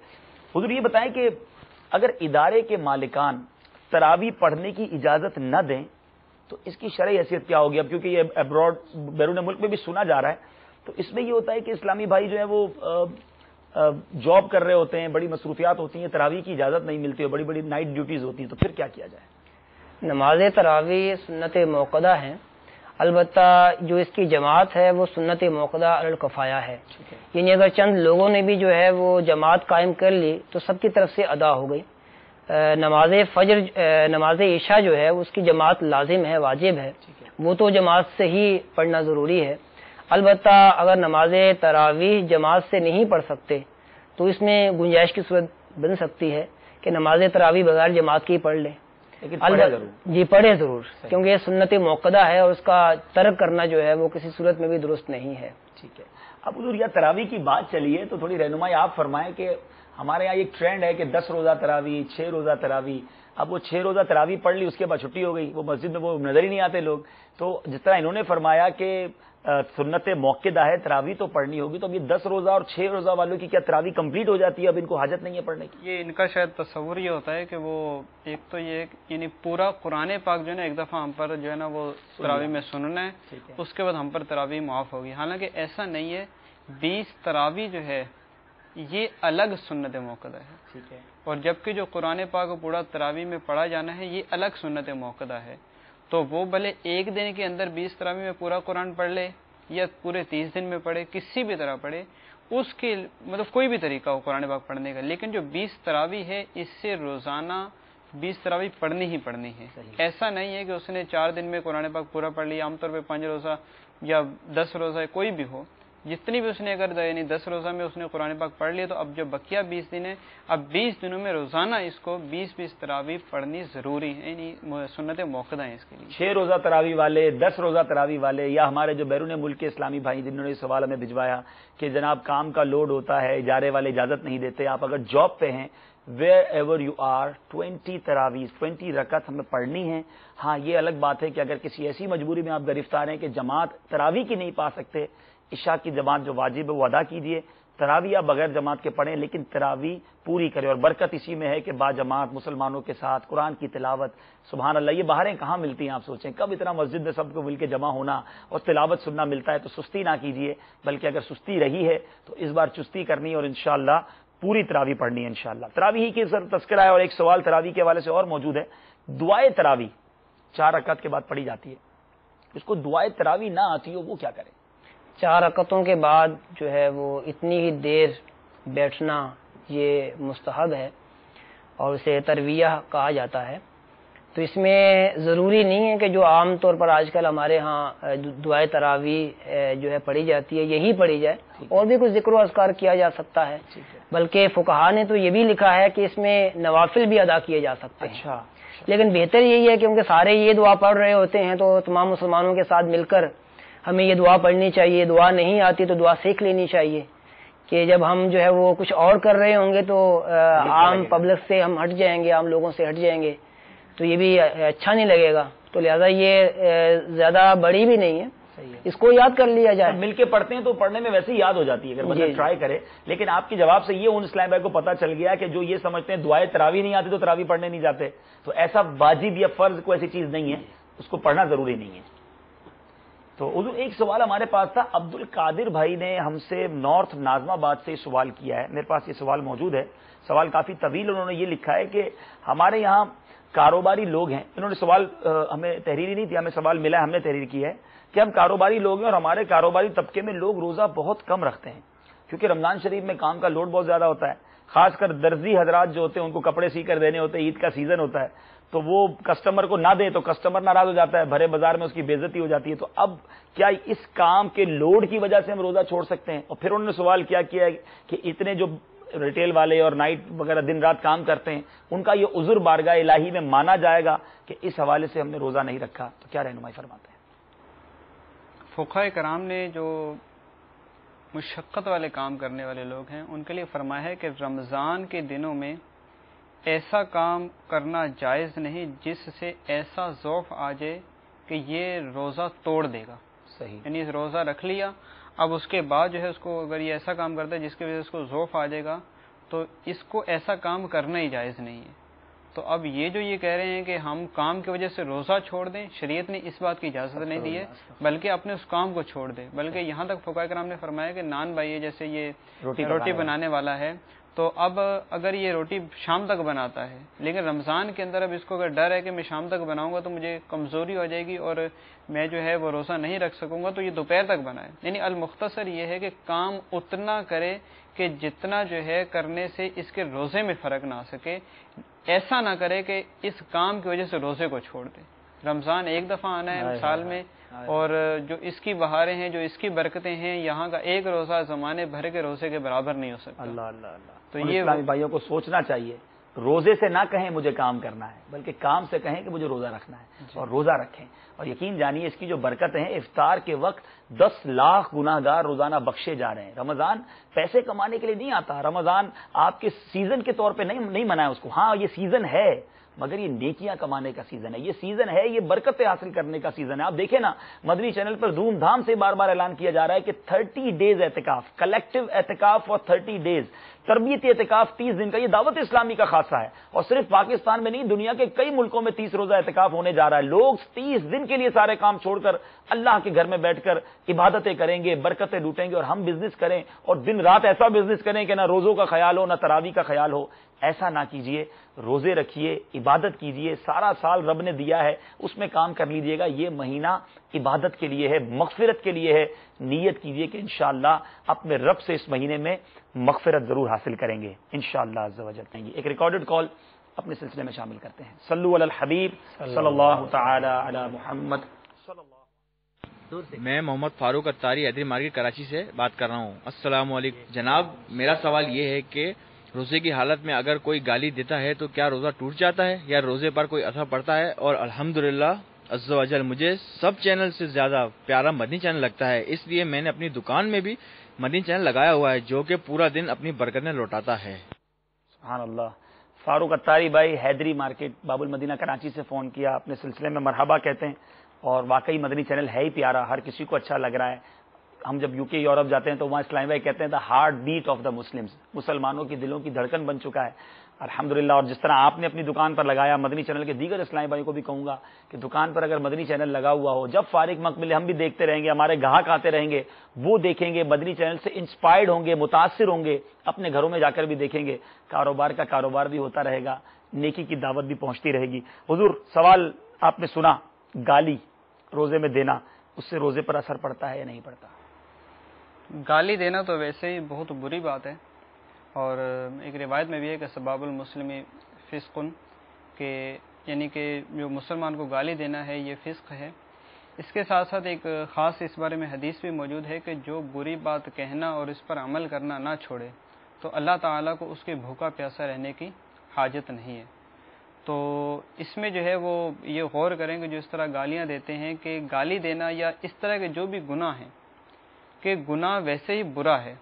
S1: حضور یہ بتائیں کہ اگر ادارے کے مالکان تراویح پڑھنے کی اجازت نہ دیں تو اس کی شرعی حیثیت کیا ہوگی؟ اب کیونکہ یہ ابراڈ بیرون ملک میں بھی سنا جا رہا ہے تو اس میں یہ ہوتا ہے کہ اسلامی بھائی جو ہے وہ جاب کر رہے ہوتے ہیں، بڑی مصروفیات ہوتی ہیں، تراویح کی اجازت نہیں ملتی ہے، بڑی بڑی نائٹ ڈیوٹیز ہوتی ہیں، تو پھر کیا کیا جائے؟
S2: نماز تراویح سنت موقدہ ہیں، البتہ جو اس کی جماعت ہے وہ سنت موقدہ علی الکفایہ ہے. یعنی اگر چند لوگوں نے بھی جو ہے وہ جماعت قائم کر لی تو سب کی طرف سے ادا ہو گئی. نماز فجر، نماز عشاء جو ہے اس کی جماعت لازم ہے، واجب ہے، وہ تو جماعت سے ہی پڑھنا ضروری ہے. البتہ اگر نماز تراویح جماعت سے نہیں پڑھ سکتے تو اس میں گنجائش کی صورت بن سکتی ہے کہ نماز تراویح بغیر جماعت کی پڑھ لیں. جی پڑھے ضرور، کیونکہ یہ سنت موقدہ ہے اور اس کا ترک کرنا جو ہے وہ کسی صورت میں بھی درست نہیں ہے.
S1: ٹھیک ہے. اب حضور یہ تراویح کی بات چلی ہے تو تھوڑی رہنمائی آپ فرمائیں کہ ہمارے یہاں ایک ٹرینڈ ہے کہ 10 روزہ تراویح، 6 روزہ تراویح. اب وہ 6 روزہ تراویح پڑھ لی، اس کے بعد چھٹی ہو گئی، وہ مسجد میں وہ نظر ہی نہیں آتے لوگ. تو جس طرح انہوں نے فرمایا کہ سنت موقدہ ہے، تراویح تو پڑھنی ہوگی، تو اب یہ 10 روزہ اور 6 روزہ والوں کی کیا تراویح کمپلیٹ ہو جاتی ہے؟ اب ان کو حاجت نہیں ہے پڑھنے کی؟
S3: یہ ان کا شاید تصور یہ ہوتا ہے کہ وہ ایک تو یہ یعنی پورا قرآن پاک جو ہے نا ایک دفعہ ہم پر جو ہے نا وہ تراویح میں سننا ہے، اس کے بعد ہم پر تراویح معاف ہوگی. حالانکہ ایسا نہیں ہے. 20 تراویح جو ہے یہ الگ سنت موقدہ ہے.
S1: ٹھیک ہے.
S3: اور جبکہ جو قرآن پاک کو پورا تراویح میں پڑھا جانا ہے یہ الگ سنت موقدہ ہے. تو وہ بھلے ایک دن کے اندر 20 تراویح میں پورا قرآن پڑھ لے یا پورے 30 دن میں پڑھے، کسی بھی طرح پڑھے، اس کے مطلب کوئی بھی طریقہ ہو قرآن پاک پڑھنے کا. لیکن جو 20 تراویح ہے اس سے روزانہ 20 تراویح پڑھنی ہی پڑھنی ہے. ایسا نہیں ہے کہ اس نے 4 دن میں قرآن پاک پورا پڑھ لیا. عام طور پہ 5 روزہ یا 10 روزہ کوئی بھی ہو، جتنی بھی اس نے اگر یعنی 10 روزہ میں اس نے قرآن پاک پڑھ لیا، تو اب جو بقیہ 20 دن ہے، اب 20 دنوں میں روزانہ اس کو 20 تراویح پڑھنی ضروری ہے. یعنی سنت موقدہ ہیں اس کے لیے.
S1: 6 روزہ تراویح والے، 10 روزہ تراویح والے، یا ہمارے جو بیرون ملک کے اسلامی بھائی جنہوں نے یہ سوال ہمیں بھجوایا کہ جناب کام کا لوڈ ہوتا ہے، اجارے والے اجازت نہیں دیتے، آپ اگر جاب پہ ہیں، ویئر ایور یو آر 20 تراویح 20 رکعت ہمیں پڑھنی ہے. ہاں یہ الگ بات ہے کہ اگر کسی ایسی مجبوری میں آپ گرفتار ہیں کہ جماعت تراویح کی نہیں پا سکتے، عشاء کی جماعت جو واجب ہے وہ ادا کیجیے، تراویح آپ بغیر جماعت کے پڑھیں، لیکن تراویح پوری کریں. اور برکت اسی میں ہے کہ با جماعت مسلمانوں کے ساتھ قرآن کی تلاوت. سبحان اللہ، یہ بہاریں کہاں ملتی ہیں؟ آپ سوچیں کب اتنا مسجد میں سب کو مل کے جمع ہونا اور تلاوت سننا ملتا ہے. تو سستی نہ کیجیے، بلکہ اگر سستی رہی ہے تو اس بار چستی کرنی ہے اور انشاءاللہ پوری تراویح پڑھنی ہے انشاءاللہ. تراویح کی تذکرہ ہے. اور ایک سوال تراویح کے حوالے سے اور موجود ہے. دعائے تراویح 4 رکعت کے بعد پڑھی جاتی ہے، اس کو دعائے تراویح نہ آتی ہو وہ کیا کرے؟
S2: 4 رکعتوں کے بعد جو ہے وہ اتنی ہی دیر بیٹھنا یہ مستحب ہے اور اسے ترویہ کہا جاتا ہے. تو اس میں ضروری نہیں ہے کہ جو عام طور پر آج کل ہمارے ہاں دعائے تراویح جو ہے پڑھی جاتی ہے یہی پڑھی جائے، اور بھی کچھ ذکر و اذکار کیا جا سکتا ہے. بلکہ فقہا نے تو یہ بھی لکھا ہے کہ اس میں نوافل بھی ادا کیے جا سکتے ہیں.
S1: اچھا.
S2: لیکن بہتر یہی ہے کہ کیونکہ سارے یہ دعا پڑھ رہے ہوتے ہیں تو تمام مسلمانوں کے ساتھ مل کر ہمیں یہ دعا پڑھنی چاہیے. دعا نہیں آتی تو دعا سیکھ لینی چاہیے کہ جب ہم جو ہے وہ کچھ اور کر رہے ہوں گے تو عام پبلک سے ہم ہٹ جائیں گے، عام لوگوں سے ہٹ جائیں گے، تو یہ بھی اچھا نہیں لگے گا. تو لہذا یہ زیادہ بڑی بھی نہیں ہے، اس کو یاد کر لیا جائے.
S1: مل کے پڑھتے ہیں تو پڑھنے میں ویسے ہی یاد ہو جاتی ہے اگر بندہ ٹرائی کرے. لیکن آپ کے جواب سے یہ ان اسلام بھائی کو پتا چل گیا کہ جو یہ سمجھتے ہیں دعائیں تراویح نہیں آتی تو تراویح پڑھنے نہیں جاتے، تو ایسا واجب یا فرض کوئی ایسی چیز نہیں ہے، اس کو پڑھنا ضروری نہیں ہے. تو حضور ایک سوال ہمارے پاس تھا، عبد القادر بھائی نے ہم سے نارتھ ناظم آباد سے سوال کیا ہے. میرے پاس یہ سوال موجود ہے، سوال کافی طویل. انہوں نے یہ لکھا ہے کہ ہمارے یہاں کاروباری لوگ ہیں. انہوں نے سوال ہمیں تحریری نہیں دیا، ہمیں سوال ملا ہے، ہم نے تحریر کی ہے کہ ہم کاروباری لوگ ہیں اور ہمارے کاروباری طبقے میں لوگ روزہ بہت کم رکھتے ہیں کیونکہ رمضان شریف میں کام کا لوڈ بہت زیادہ ہوتا ہے. خاص کر درزی حضرات جو ہوتے ہیں ان کو کپڑے سی کر دینے ہوتے ہیں، عید کا سیزن ہوتا ہے، تو وہ کسٹمر کو نہ دے تو کسٹمر ناراض ہو جاتا ہے، بھرے بازار میں اس کی بے عزتی ہو جاتی ہے. تو اب کیا اس کام کے لوڈ کی وجہ سے ہم روزہ چھوڑ سکتے ہیں؟ اور پھر انہوں نے سوال کیا کہ اتنے جو ریٹیل والے اور نائٹ وغیرہ دن رات کام کرتے ہیں ان کا یہ عذر بارگاہ الہی میں مانا جائے گا کہ اس حوالے سے ہم نے روزہ نہیں رکھا، تو کیا رہنمائی فرماتے ہیں؟
S3: فقہائے کرام نے جو مشقت والے کام کرنے والے لوگ ہیں ان کے لیے فرمایا ہے کہ رمضان کے دنوں میں ایسا کام کرنا جائز نہیں جس سے ایسا ذوف آ جائے کہ یہ روزہ توڑ دے گا.
S1: صحیح.
S3: یعنی روزہ رکھ لیا، اب اس کے بعد جو ہے اس کو اگر یہ ایسا کام کرتا ہے جس کی وجہ سے اس کو ذوف آ جائے گا تو اس کو ایسا کام کرنا ہی جائز نہیں ہے. تو اب یہ جو یہ کہہ رہے ہیں کہ ہم کام کی وجہ سے روزہ چھوڑ دیں، شریعت نے اس بات کی اجازت نہیں دی ہے، بلکہ اپنے اس کام کو چھوڑ دیں. بلکہ یہاں تک فقہائے کرام نے فرمایا کہ نان بھائی جیسے یہ روٹی بنانے والا ہے، تو اب اگر یہ روٹی شام تک بناتا ہے لیکن رمضان کے اندر اب اس کو اگر ڈر ہے کہ میں شام تک بناؤں گا تو مجھے کمزوری ہو جائے گی اور میں جو ہے وہ روزہ نہیں رکھ سکوں گا، تو یہ دوپہر تک بنائے. یعنی المختصر یہ ہے کہ کام اتنا کرے کہ جتنا جو ہے کرنے سے اس کے روزے میں فرق نہ آ سکے. ایسا نہ کرے کہ اس کام کی وجہ سے روزے کو چھوڑ دے. رمضان ایک دفعہ آنا ہے سال میں، اور جو اس کی بہاریں ہیں، جو اس کی برکتیں ہیں، یہاں کا ایک روزہ زمانے بھر کے روزے کے برابر نہیں ہو سکتا.
S1: اللہ اللہ اللہ.
S3: تو
S1: یہ
S3: یہ
S1: اسلامی بھائیوں کو سوچنا چاہیے، روزے سے نہ کہیں مجھے کام کرنا ہے بلکہ کام سے کہیں کہ مجھے روزہ رکھنا ہے اور روزہ رکھیں. اور یقین جانیے اس کی جو برکتیں ہیں، افطار کے وقت 10 لاکھ گناہ گار روزانہ بخشے جا رہے ہیں. رمضان پیسے کمانے کے لیے نہیں آتا، رمضان آپ کے سیزن کے طور پہ نہیں منائے اس کو. ہاں یہ سیزن ہے، مگر یہ نیکیاں کمانے کا سیزن ہے، یہ سیزن ہے، یہ برکتیں حاصل کرنے کا سیزن ہے۔ آپ دیکھیں نا، مدنی چینل پر دھوم دھام سے بار بار اعلان کیا جا رہا ہے کہ 30 ڈیز اعتکاف، کلیکٹیو اعتکاف فار 30 ڈیز، تربیتی اعتکاف 30 دن کا، یہ دعوت اسلامی کا خاصہ ہے۔ اور صرف پاکستان میں نہیں، دنیا کے کئی ملکوں میں 30 روزہ اعتکاف ہونے جا رہا ہے۔ لوگ 30 دن کے لیے سارے کام چھوڑ کر اللہ کے گھر میں بیٹھ کر عبادتیں کریں گے، برکتیں لوٹیں گے، اور ہم بزنس کریں اور دن رات ایسا بزنس کریں کہ نہ روزوں کا خیال ہو نہ تراویح کا خیال ہو۔ ایسا نہ کیجئے، روزے رکھیے، عبادت کیجئے، سارا سال رب نے دیا ہے اس میں کام کر لیجئے گا۔ یہ مہینہ عبادت کے لیے ہے، مغفرت کے لیے ہے۔ نیت کیجئے کہ انشاءاللہ اپنے رب سے اس مہینے میں مغفرت ضرور حاصل کریں گے انشاءاللہ عز و جل۔ ایک ریکارڈڈ کال اپنے سلسلے میں شامل کرتے ہیں۔ صلو علی الحبیب صلی اللہ تعالی علی محمد۔
S6: میں محمد فاروق اتاری حیدری مارکیٹ کراچی سے بات کر رہا ہوں۔ السلام علیکم جناب، میرا سوال یہ ہے کہ روزے کی حالت میں اگر کوئی گالی دیتا ہے تو کیا روزہ ٹوٹ جاتا ہے یا روزے پر کوئی اثر پڑتا ہے؟ اور الحمدللہ عز و جل مجھے سب چینل سے زیادہ پیارا مدنی چینل لگتا ہے، اس لیے میں نے اپنی دکان میں بھی مدنی چینل لگایا ہوا ہے جو کہ پورا دن اپنی برکتیں لوٹاتا ہے۔
S1: سبحان اللہ۔ فاروق اتاری بھائی حیدری مارکیٹ باب المدینہ کراچی سے فون کیا، اپنے سلسلے میں مرحبا کہتے ہیں، اور واقعی مدنی چینل ہے ہی پیارا، ہر کسی کو اچھا لگ رہا ہے۔ ہم جب یو کے یورپ جاتے ہیں تو وہاں اسلام بھائی کہتے ہیں the heart beat of the Muslims, مسلمانوں کی دلوں کی دھڑکن بن چکا ہے الحمدللہ۔ اور جس طرح آپ نے اپنی دکان پر لگایا، مدنی چینل کے دیگر اسلامی بھائی کو بھی کہوں گا کہ دکان پر اگر مدنی چینل لگا ہوا ہو، جب فارغ وقت ملے ہم بھی دیکھتے رہیں گے، ہمارے گاہک آتے رہیں گے، وہ دیکھیں گے، مدنی چینل سے انسپائرڈ ہوں گے، متاثر ہوں گے، اپنے گھروں میں جا کر بھی دیکھیں گے، کاروبار کا کاروبار بھی ہوتا رہے گا، نیکی کی دعوت بھی پہنچتی رہے گی۔ حضور سوال آپ نے سنا، گالی روزے میں دینا، اس سے روزے پر اثر پڑتا ہے یا نہیں پڑتا؟
S3: گالی دینا تو ویسے ہی بہت بری بات ہے، اور ایک روایت میں بھی ہے کہ سباب المسلم فسق، کہ یعنی کہ جو مسلمان کو گالی دینا ہے یہ فسق ہے۔ اس کے ساتھ ساتھ ایک خاص اس بارے میں حدیث بھی موجود ہے کہ جو بری بات کہنا اور اس پر عمل کرنا نہ چھوڑے تو اللہ تعالیٰ کو اس کے بھوکا پیاسا رہنے کی حاجت نہیں ہے۔ تو اس میں جو ہے وہ یہ غور کریں کہ جو اس طرح گالیاں دیتے ہیں کہ گالی دینا یا اس طرح کے جو بھی گناہ ہیں کہ گناہ ویسے ہی برا ہے،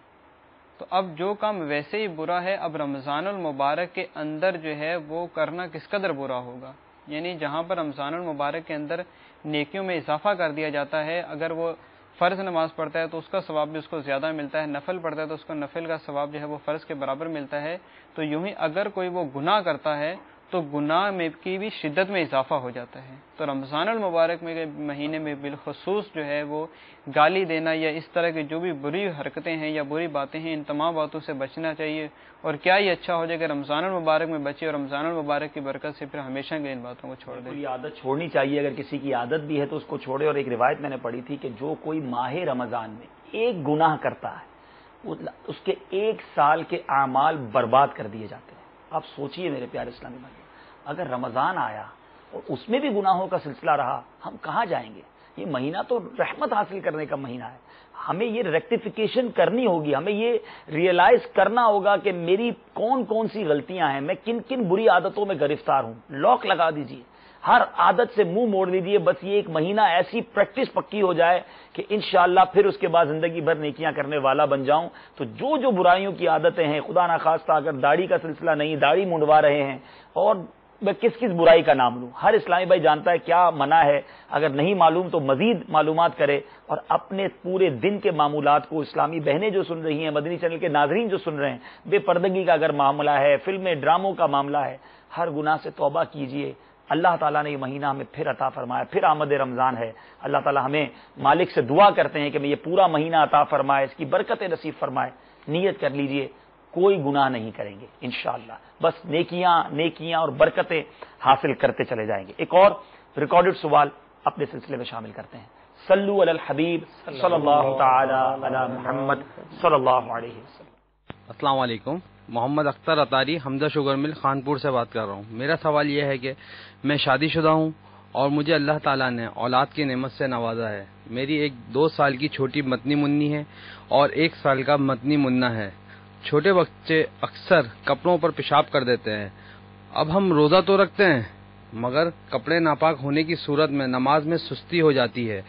S3: تو اب جو کام ویسے ہی برا ہے اب رمضان المبارک کے اندر جو ہے وہ کرنا کس قدر برا ہوگا۔ یعنی جہاں پر رمضان المبارک کے اندر نیکیوں میں اضافہ کر دیا جاتا ہے، اگر وہ فرض نماز پڑھتا ہے تو اس کا ثواب بھی اس کو زیادہ ملتا ہے، نفل پڑھتا ہے تو اس کو نفل کا ثواب جو ہے وہ فرض کے برابر ملتا ہے۔ تو یوں ہی اگر کوئی وہ گناہ کرتا ہے تو گناہ میں کی بھی شدت میں اضافہ ہو جاتا ہے۔ تو رمضان المبارک میں مہینے میں بالخصوص جو ہے وہ گالی دینا یا اس طرح کی جو بھی بری حرکتیں ہیں یا بری باتیں ہیں، ان تمام باتوں سے بچنا چاہیے۔ اور کیا ہی اچھا ہو جائے کہ رمضان المبارک میں بچے اور رمضان المبارک کی برکت سے پھر ہمیشہ کے ان باتوں کو چھوڑ دیں۔
S1: یہ عادت چھوڑنی چاہیے، اگر کسی کی عادت بھی ہے تو اس کو چھوڑے۔ اور ایک روایت میں نے پڑھی تھی کہ جو کوئی ماہ رمضان میں ایک گناہ کرتا ہے اس کے 1 سال کے اعمال برباد کر دیے جاتے ہیں۔ آپ سوچئے میرے پیارے اسلامی بھائی، اگر رمضان آیا اور اس میں بھی گناہوں کا سلسلہ رہا، ہم کہاں جائیں گے؟ یہ مہینہ تو رحمت حاصل کرنے کا مہینہ ہے، ہمیں یہ ریکٹیفیکیشن کرنی ہوگی، ہمیں یہ ریئلائز کرنا ہوگا کہ میری کون کون سی غلطیاں ہیں، میں کن کن بری عادتوں میں گرفتار ہوں۔ لاک لگا دیجئے، ہر عادت سے منہ موڑ لیجئے، بس یہ 1 مہینہ ایسی پریکٹس پکی ہو جائے کہ انشاءاللہ پھر اس کے بعد زندگی بھر نیکیاں کرنے والا بن جاؤں۔ تو جو برائیوں کی عادتیں ہیں، خدا نخواستہ اگر داڑھی کا سلسلہ نہیں، داڑھی منڈوا رہے ہیں، اور میں کس برائی کا نام لوں، ہر اسلامی بھائی جانتا ہے کیا منع ہے، اگر نہیں معلوم تو مزید معلومات کرے، اور اپنے پورے دن کے معمولات کو، اسلامی بہنیں جو سن رہی ہیں، مدنی چینل کے ناظرین جو سن رہے ہیں، بے پردگی کا اگر معاملہ ہے، فلمیں ڈراموں کا معاملہ ہے، ہر گناہ سے توبہ کیجئے۔ اللہ تعالیٰ نے یہ مہینہ ہمیں پھر عطا فرمایا، پھر آمد رمضان ہے۔ اللہ تعالیٰ ہمیں مالک سے دعا کرتے ہیں کہ میں یہ پورا مہینہ عطا فرمائے، اس کی برکت نصیب فرمائے۔ نیت کر لیجئے کوئی گناہ نہیں کریں گے انشاءاللہ، بس نیکیاں اور برکتیں حاصل کرتے چلے جائیں گے۔ ایک اور ریکارڈڈ سوال اپنے سلسلے میں شامل کرتے ہیں۔ صلو علی الحبیب صلی اللہ تعالی علی محمد صلی اللہ علیہ وسلم۔
S7: السلام علیکم، محمد اختر اتاری حمزہ شوگر مل خانپور سے بات کر رہا ہوں۔ میرا سوال یہ ہے کہ میں شادی شدہ ہوں اور مجھے اللہ تعالیٰ نے اولاد کی نعمت سے نوازا ہے۔ میری ایک 2 سال کی چھوٹی متنی منی ہے اور 1 سال کا متنی منا ہے۔ چھوٹے بچے اکثر کپڑوں پر پیشاب کر دیتے ہیں۔ اب ہم روزہ تو رکھتے ہیں مگر کپڑے ناپاک ہونے کی صورت میں نماز میں سستی ہو جاتی ہے۔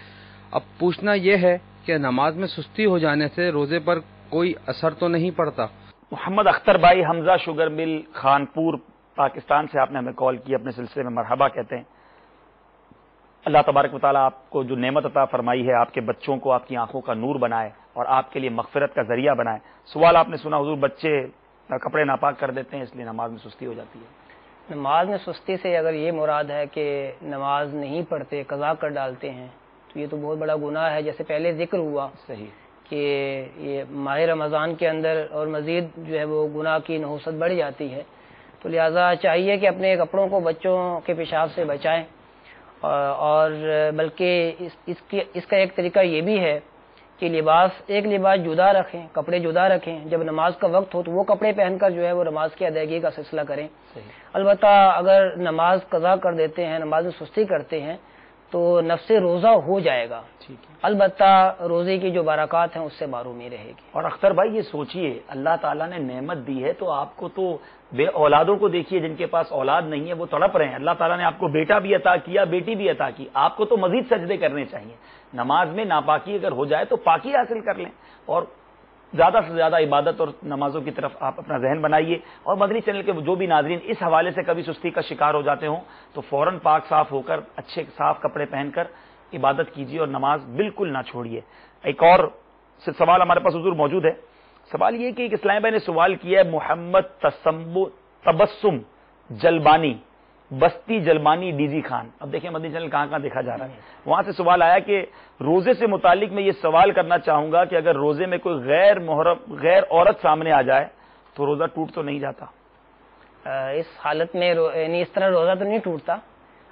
S7: اب پوچھنا یہ ہے کہ نماز میں سستی ہو جانے سے روزے پر کوئی اثر تو نہیں پڑتا؟
S1: محمد اختر بھائی حمزہ شوگر مل خانپور پاکستان سے آپ نے ہمیں کال کی، اپنے سلسلے میں مرحبا کہتے ہیں. اللہ تبارک و تعالیٰ آپ کو جو نعمت عطا فرمائی ہے، آپ کے بچوں کو آپ کی آنکھوں کا نور بنائے اور آپ کے لیے مغفرت کا ذریعہ بنائے. سوال آپ نے سنا، حضور بچے کپڑے ناپاک کر دیتے ہیں اس لیے نماز میں سستی ہو جاتی ہے.
S2: نماز میں سستی سے اگر یہ مراد ہے کہ نماز نہیں پڑھتے، قضا کر ڈالتے ہیں، تو یہ تو بہت بڑا گناہ ہے. جیسے پہلے ذکر ہوا
S1: صحیح
S2: کہ یہ ماہ رمضان کے اندر اور مزید جو ہے وہ گناہ کی نحوست بڑھ جاتی ہے. تو لہٰذا چاہیے کہ اپنے کپڑوں کو بچوں کے پیشاب سے بچائیں. اور بلکہ اس کا ایک طریقہ یہ بھی ہے کہ ایک لباس جدا رکھیں، کپڑے جدا رکھیں. جب نماز کا وقت ہو تو وہ کپڑے پہن کر جو ہے وہ نماز کی ادائیگی کا سلسلہ کریں. البتہ اگر نماز قضا کر دیتے ہیں، نماز میں سستی کرتے ہیں، تو نفس روزہ ہو جائے گا. البتہ روزے کی جو برکات ہیں اس سے معرومی رہے گی.
S1: اور اختر بھائی یہ سوچئے، اللہ تعالیٰ نے نعمت دی ہے تو آپ کو تو بے اولادوں کو دیکھیے جن کے پاس اولاد نہیں ہے وہ تڑپ رہے ہیں. اللہ تعالیٰ نے آپ کو بیٹا بھی عطا کیا، بیٹی بھی عطا کی. آپ کو تو مزید سجدے کرنے چاہیے. نماز میں ناپاکی اگر ہو جائے تو پاکی حاصل کر لیں اور زیادہ سے زیادہ عبادت اور نمازوں کی طرف آپ اپنا ذہن بنائیے. اور مدنی چینل کے جو بھی ناظرین اس حوالے سے کبھی سستی کا شکار ہو جاتے ہوں تو فوراً پاک صاف ہو کر اچھے صاف کپڑے پہن کر عبادت کیجیے اور نماز بالکل نہ چھوڑیے. ایک اور سوال ہمارے پاس حضور موجود ہے. سوال یہ کہ ایک اسلام بھائی نے سوال کیا ہے، محمد تبسم جلبانی، بستی جلبانی ڈی جی خان. اب دیکھیں مدنی چینل کہاں کہاں دیکھا جا رہا ہے. وہاں سے سوال آیا کہ روزے سے متعلق میں یہ سوال کرنا چاہوں گا کہ اگر روزے میں کوئی غیر عورت سامنے آ جائے تو روزہ ٹوٹ تو نہیں جاتا؟
S2: اس حالت میں یعنی اس طرح روزہ تو نہیں ٹوٹتا.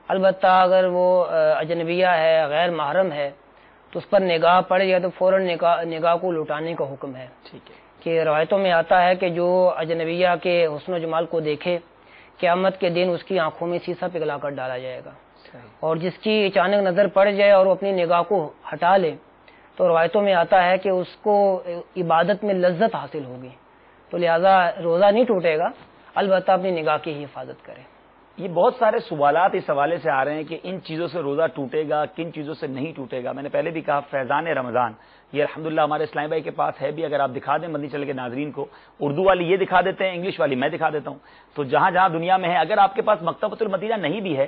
S2: البتہ اگر وہ اجنبیہ ہے، غیر محرم ہے، تو اس پر نگاہ پڑ جائے تو فوراً نگاہ کو لوٹانے کا حکم ہے.
S1: ٹھیک ہے.
S2: کہ روایتوں میں آتا ہے کہ جو اجنبیہ کے حسن و جمال کو دیکھے، قیامت کے دن اس کی آنکھوں میں سیسا پگھلا کر ڈالا جائے گا. اور جس کی اچانک نظر پڑ جائے اور وہ اپنی نگاہ کو ہٹا لے تو روایتوں میں آتا ہے کہ اس کو عبادت میں لذت حاصل ہوگی. تو لہذا روزہ نہیں ٹوٹے گا، البتہ اپنی نگاہ کی ہی حفاظت کرے.
S1: یہ بہت سارے سوالات اس حوالے سے آ رہے ہیں کہ ان چیزوں سے روزہ ٹوٹے گا، کن چیزوں سے نہیں ٹوٹے گا. میں نے پہلے بھی کہا فیضان رمضان یہ الحمدللہ ہمارے اسلام بھائی کے پاس ہے بھی. اگر آپ دکھا دیں مدنی چینل کے ناظرین کو، اردو والی یہ دکھا دیتے ہیں، انگلش والی میں دکھا دیتا ہوں. تو جہاں جہاں دنیا میں ہے، اگر آپ کے پاس مکتبۃ المدینہ نہیں بھی ہے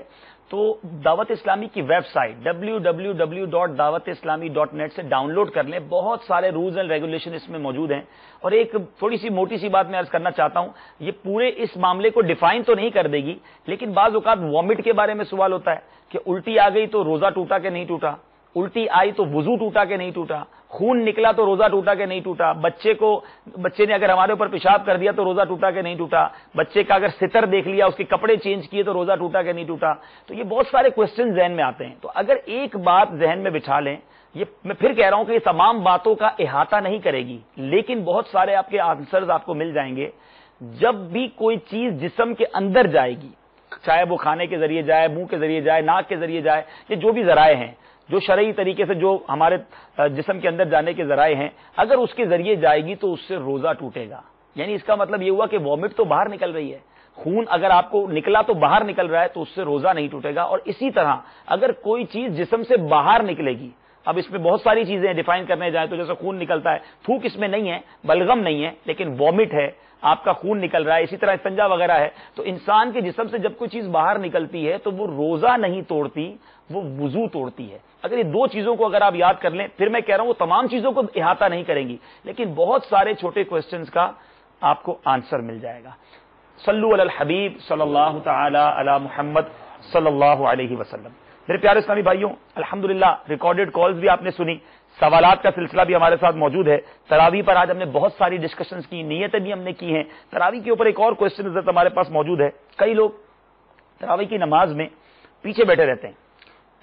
S1: تو دعوت اسلامی کی ویب سائٹ www.dawatیslami.net سے ڈاؤن لوڈ کر لیں. بہت سارے رولز اینڈ ریگولیشن اس میں موجود ہیں. اور ایک تھوڑی سی موٹی سی بات میں عرض کرنا چاہتا ہوں، یہ پورے اس معاملے کو ڈیفائن تو نہیں کر دے گی، لیکن بعض اوقات وامٹ کے بارے میں سوال ہوتا ہے کہ الٹی آ گئی تو روزہ ٹوٹا کہ نہیں ٹوٹا، الٹی آئی تو وضو ٹوٹا کہ نہیں ٹوٹا، خون نکلا تو روزہ ٹوٹا کہ نہیں ٹوٹا، بچے نے اگر ہمارے اوپر پیشاب کر دیا تو روزہ ٹوٹا کہ نہیں ٹوٹا، بچے کا اگر ستر دیکھ لیا، اس کے کپڑے چینج کیے تو روزہ ٹوٹا کہ نہیں ٹوٹا. تو یہ بہت سارے کوسچن ذہن میں آتے ہیں. تو اگر ایک بات ذہن میں بٹھا لیں، یہ میں پھر کہہ رہا ہوں کہ یہ تمام باتوں کا احاطہ نہیں کرے گی، لیکن بہت سارے آپ کے آنسرز آپ کو مل جائیں گے. جب بھی کوئی چیز جسم کے اندر جائے گی، چاہے وہ کھانے کے ذریعے جائے، منہ کے ذریعے جائے، ناک کے ذریعے جائے، یہ جو بھی ذرائع ہیں، جو شرعی طریقے سے جو ہمارے جسم کے اندر جانے کے ذرائع ہیں، اگر اس کے ذریعے جائے گی تو اس سے روزہ ٹوٹے گا. یعنی اس کا مطلب یہ ہوا کہ وامٹ تو باہر نکل رہی ہے، خون اگر آپ کو نکلا تو باہر نکل رہا ہے تو اس سے روزہ نہیں ٹوٹے گا. اور اسی طرح اگر کوئی چیز جسم سے باہر نکلے گی، اب اس میں بہت ساری چیزیں ڈیفائن کرنے جائیں تو جیسے خون نکلتا ہے، تھوک اس میں نہیں ہے، بلغم نہیں ہے، لیکن وامٹ ہے، آپ کا خون نکل رہا ہے، اسی طرح استنجا وغیرہ ہے. تو انسان کے جسم سے جب کوئی چیز باہر نکلتی ہے تو وہ روزہ نہیں توڑتی، وہ وضو توڑتی ہے. اگر یہ دو چیزوں کو اگر آپ یاد کر لیں، پھر میں کہہ رہا ہوں وہ تمام چیزوں کو احاطہ نہیں کریں گی، لیکن بہت سارے چھوٹے کوسچنز کا آپ کو آنسر مل جائے گا. صلو علی الحبیب صلی اللہ تعالی علی محمد صلی اللہ علیہ وسلم. میرے پیارے اسلامی بھائیوں، الحمدللہ ریکارڈڈ کالز بھی آپ نے سنی، سوالات کا سلسلہ بھی ہمارے ساتھ موجود ہے. تراویح پر آج ہم نے بہت ساری ڈسکشنز کی، نیتیں بھی ہم نے کی ہیں. تراویح کے اوپر ایک اور کوسچن حضرت ہمارے پاس موجود ہے. کئی لوگ تراویح کی نماز میں پیچھے بیٹھے رہتے ہیں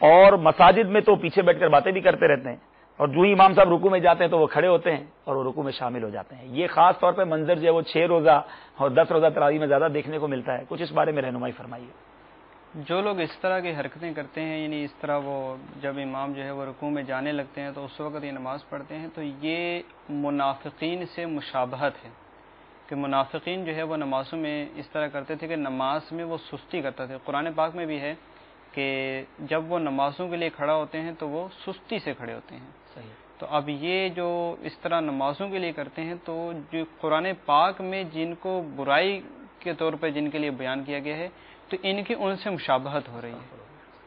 S1: اور مساجد میں تو پیچھے بیٹھ کر باتیں بھی کرتے رہتے ہیں، اور جو ہی امام صاحب رکوع میں جاتے ہیں تو وہ کھڑے ہوتے ہیں اور وہ رکوع میں شامل ہو جاتے ہیں. یہ خاص طور پہ منظر جو ہے وہ 6 روزہ اور 10 روزہ تراویح میں زیادہ دیکھنے کو ملتا ہے. کچھ اس بارے میں رہنمائی فرمائیے.
S3: جو لوگ اس طرح کی حرکتیں کرتے ہیں، یعنی اس طرح وہ جب امام جو ہے وہ رکوع میں جانے لگتے ہیں تو اس وقت یہ نماز پڑھتے ہیں، تو یہ منافقین سے مشابہت ہے کہ منافقین جو ہے وہ نمازوں میں اس طرح کرتے تھے کہ نماز میں وہ سستی کرتے تھے. قرآن پاک میں بھی ہے کہ جب وہ نمازوں کے لیے کھڑا ہوتے ہیں تو وہ سستی سے کھڑے ہوتے ہیں.
S1: صحیح.
S3: تو اب یہ جو اس طرح نمازوں کے لیے کرتے ہیں، تو جو قرآن پاک میں جن کو برائی کے طور پر جن کے لیے بیان کیا گیا ہے تو ان کی ان سے مشابہت ہو رہی ہے.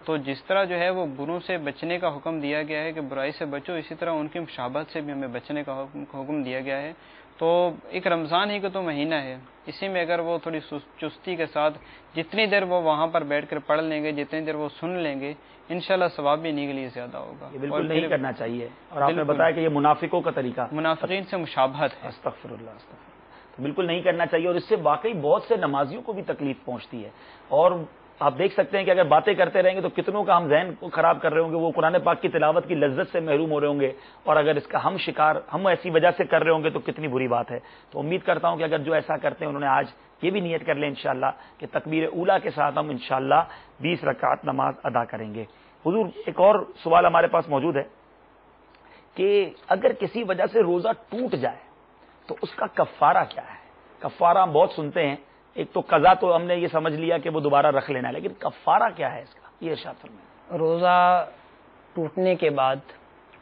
S3: تو جس طرح جو ہے وہ بروں سے بچنے کا حکم دیا گیا ہے کہ برائی سے بچو، اسی طرح ان کی مشابہت سے بھی ہمیں بچنے کا حکم دیا گیا ہے. تو ایک رمضان ہی کا تو مہینہ ہے، اسی میں اگر وہ تھوڑی چستی کے ساتھ جتنی دیر وہ وہاں پر بیٹھ کر پڑھ لیں گے، جتنی دیر وہ سن لیں گے، انشاءاللہ ثواب بھی انہیں کے لیے زیادہ ہوگا.
S1: یہ بالکل نہیں کرنا چاہیے. اور آپ نے بتایا کہ یہ منافقوں کا طریقہ،
S3: منافقین سے مشابہت ہے.
S1: استغفر اللہ استغفر اللہ. تو بالکل نہیں کرنا چاہیے، اور اس سے واقعی بہت سے نمازیوں کو بھی تکلیف پہنچتی ہے. اور آپ دیکھ سکتے ہیں کہ اگر باتیں کرتے رہیں گے تو کتنوں کا ہم ذہن کو خراب کر رہے ہوں گے، وہ قرآن پاک کی تلاوت کی لذت سے محروم ہو رہے ہوں گے، اور اگر اس کا ہم ایسی وجہ سے کر رہے ہوں گے تو کتنی بری بات ہے. تو امید کرتا ہوں کہ اگر جو ایسا کرتے ہیں انہوں نے آج یہ بھی نیت کر لیں انشاءاللہ کہ تکبیر اولیٰ کے ساتھ ہم انشاءاللہ 20 رکعت نماز ادا کریں گے. حضور ایک اور سوال ہمارے پاس موجود ہے کہ اگر کسی وجہ سے روزہ ٹوٹ جائے تو اس کا کفارہ کیا ہے؟ کفارہ ہم بہت سنتے ہیں، ایک تو قضا تو ہم نے یہ سمجھ لیا کہ وہ دوبارہ رکھ لینا ہے، لیکن کفارہ کیا ہے اس کا، یہ ارشاد فرمائیں.
S2: روزہ ٹوٹنے کے بعد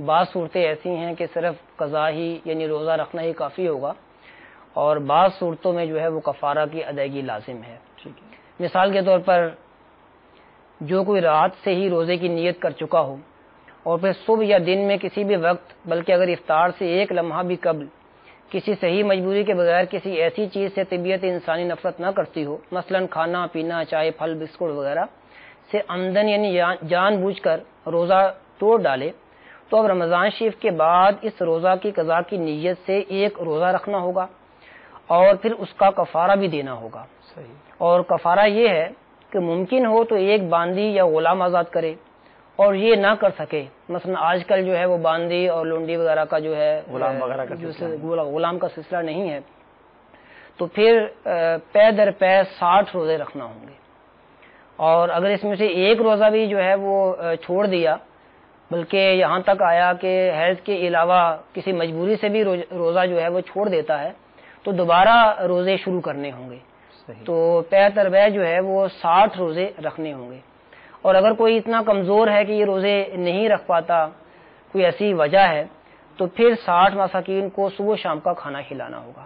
S2: بعض صورتیں ایسی ہیں کہ صرف قضا ہی یعنی روزہ رکھنا ہی کافی ہوگا، اور بعض صورتوں میں جو ہے وہ کفارہ کی ادائیگی لازم ہے. مثال کے طور پر جو کوئی رات سے ہی روزے کی نیت کر چکا ہو اور پھر صبح یا دن میں کسی بھی وقت، بلکہ اگر افطار سے ایک لمحہ بھی قبل کسی صحیح مجبوری کے بغیر کسی ایسی چیز سے طبیعت انسانی نفرت نہ کرتی ہو، مثلا کھانا پینا، چائے پھل بسکٹ وغیرہ سے عمدن یعنی جان بوجھ کر روزہ توڑ ڈالے، تو اب رمضان شریف کے بعد اس روزہ کی قضا کی نیت سے ایک روزہ رکھنا ہوگا اور پھر اس کا کفارہ بھی دینا ہوگا. اور کفارہ یہ ہے کہ ممکن ہو تو ایک باندی یا غلام آزاد کرے، اور یہ نہ کر سکے، مثلا آج کل جو ہے وہ باندی اور لونڈی وغیرہ کا جو ہے غلام کا سلسلہ نہیں ہے، تو پھر پے در پے 60 روزے رکھنا ہوں گے. اور اگر اس میں سے ایک روزہ بھی جو ہے وہ چھوڑ دیا، بلکہ یہاں تک آیا کہ حیض کے علاوہ کسی مجبوری سے بھی روزہ جو ہے وہ چھوڑ دیتا ہے، تو دوبارہ روزے شروع کرنے ہوں گے. تو پے در پے جو ہے وہ 60 روزے رکھنے ہوں گے. اور اگر کوئی اتنا کمزور ہے کہ یہ روزے نہیں رکھ پاتا، کوئی ایسی وجہ ہے، تو پھر 60 مساکین کو صبح شام کا کھانا کھلانا ہوگا.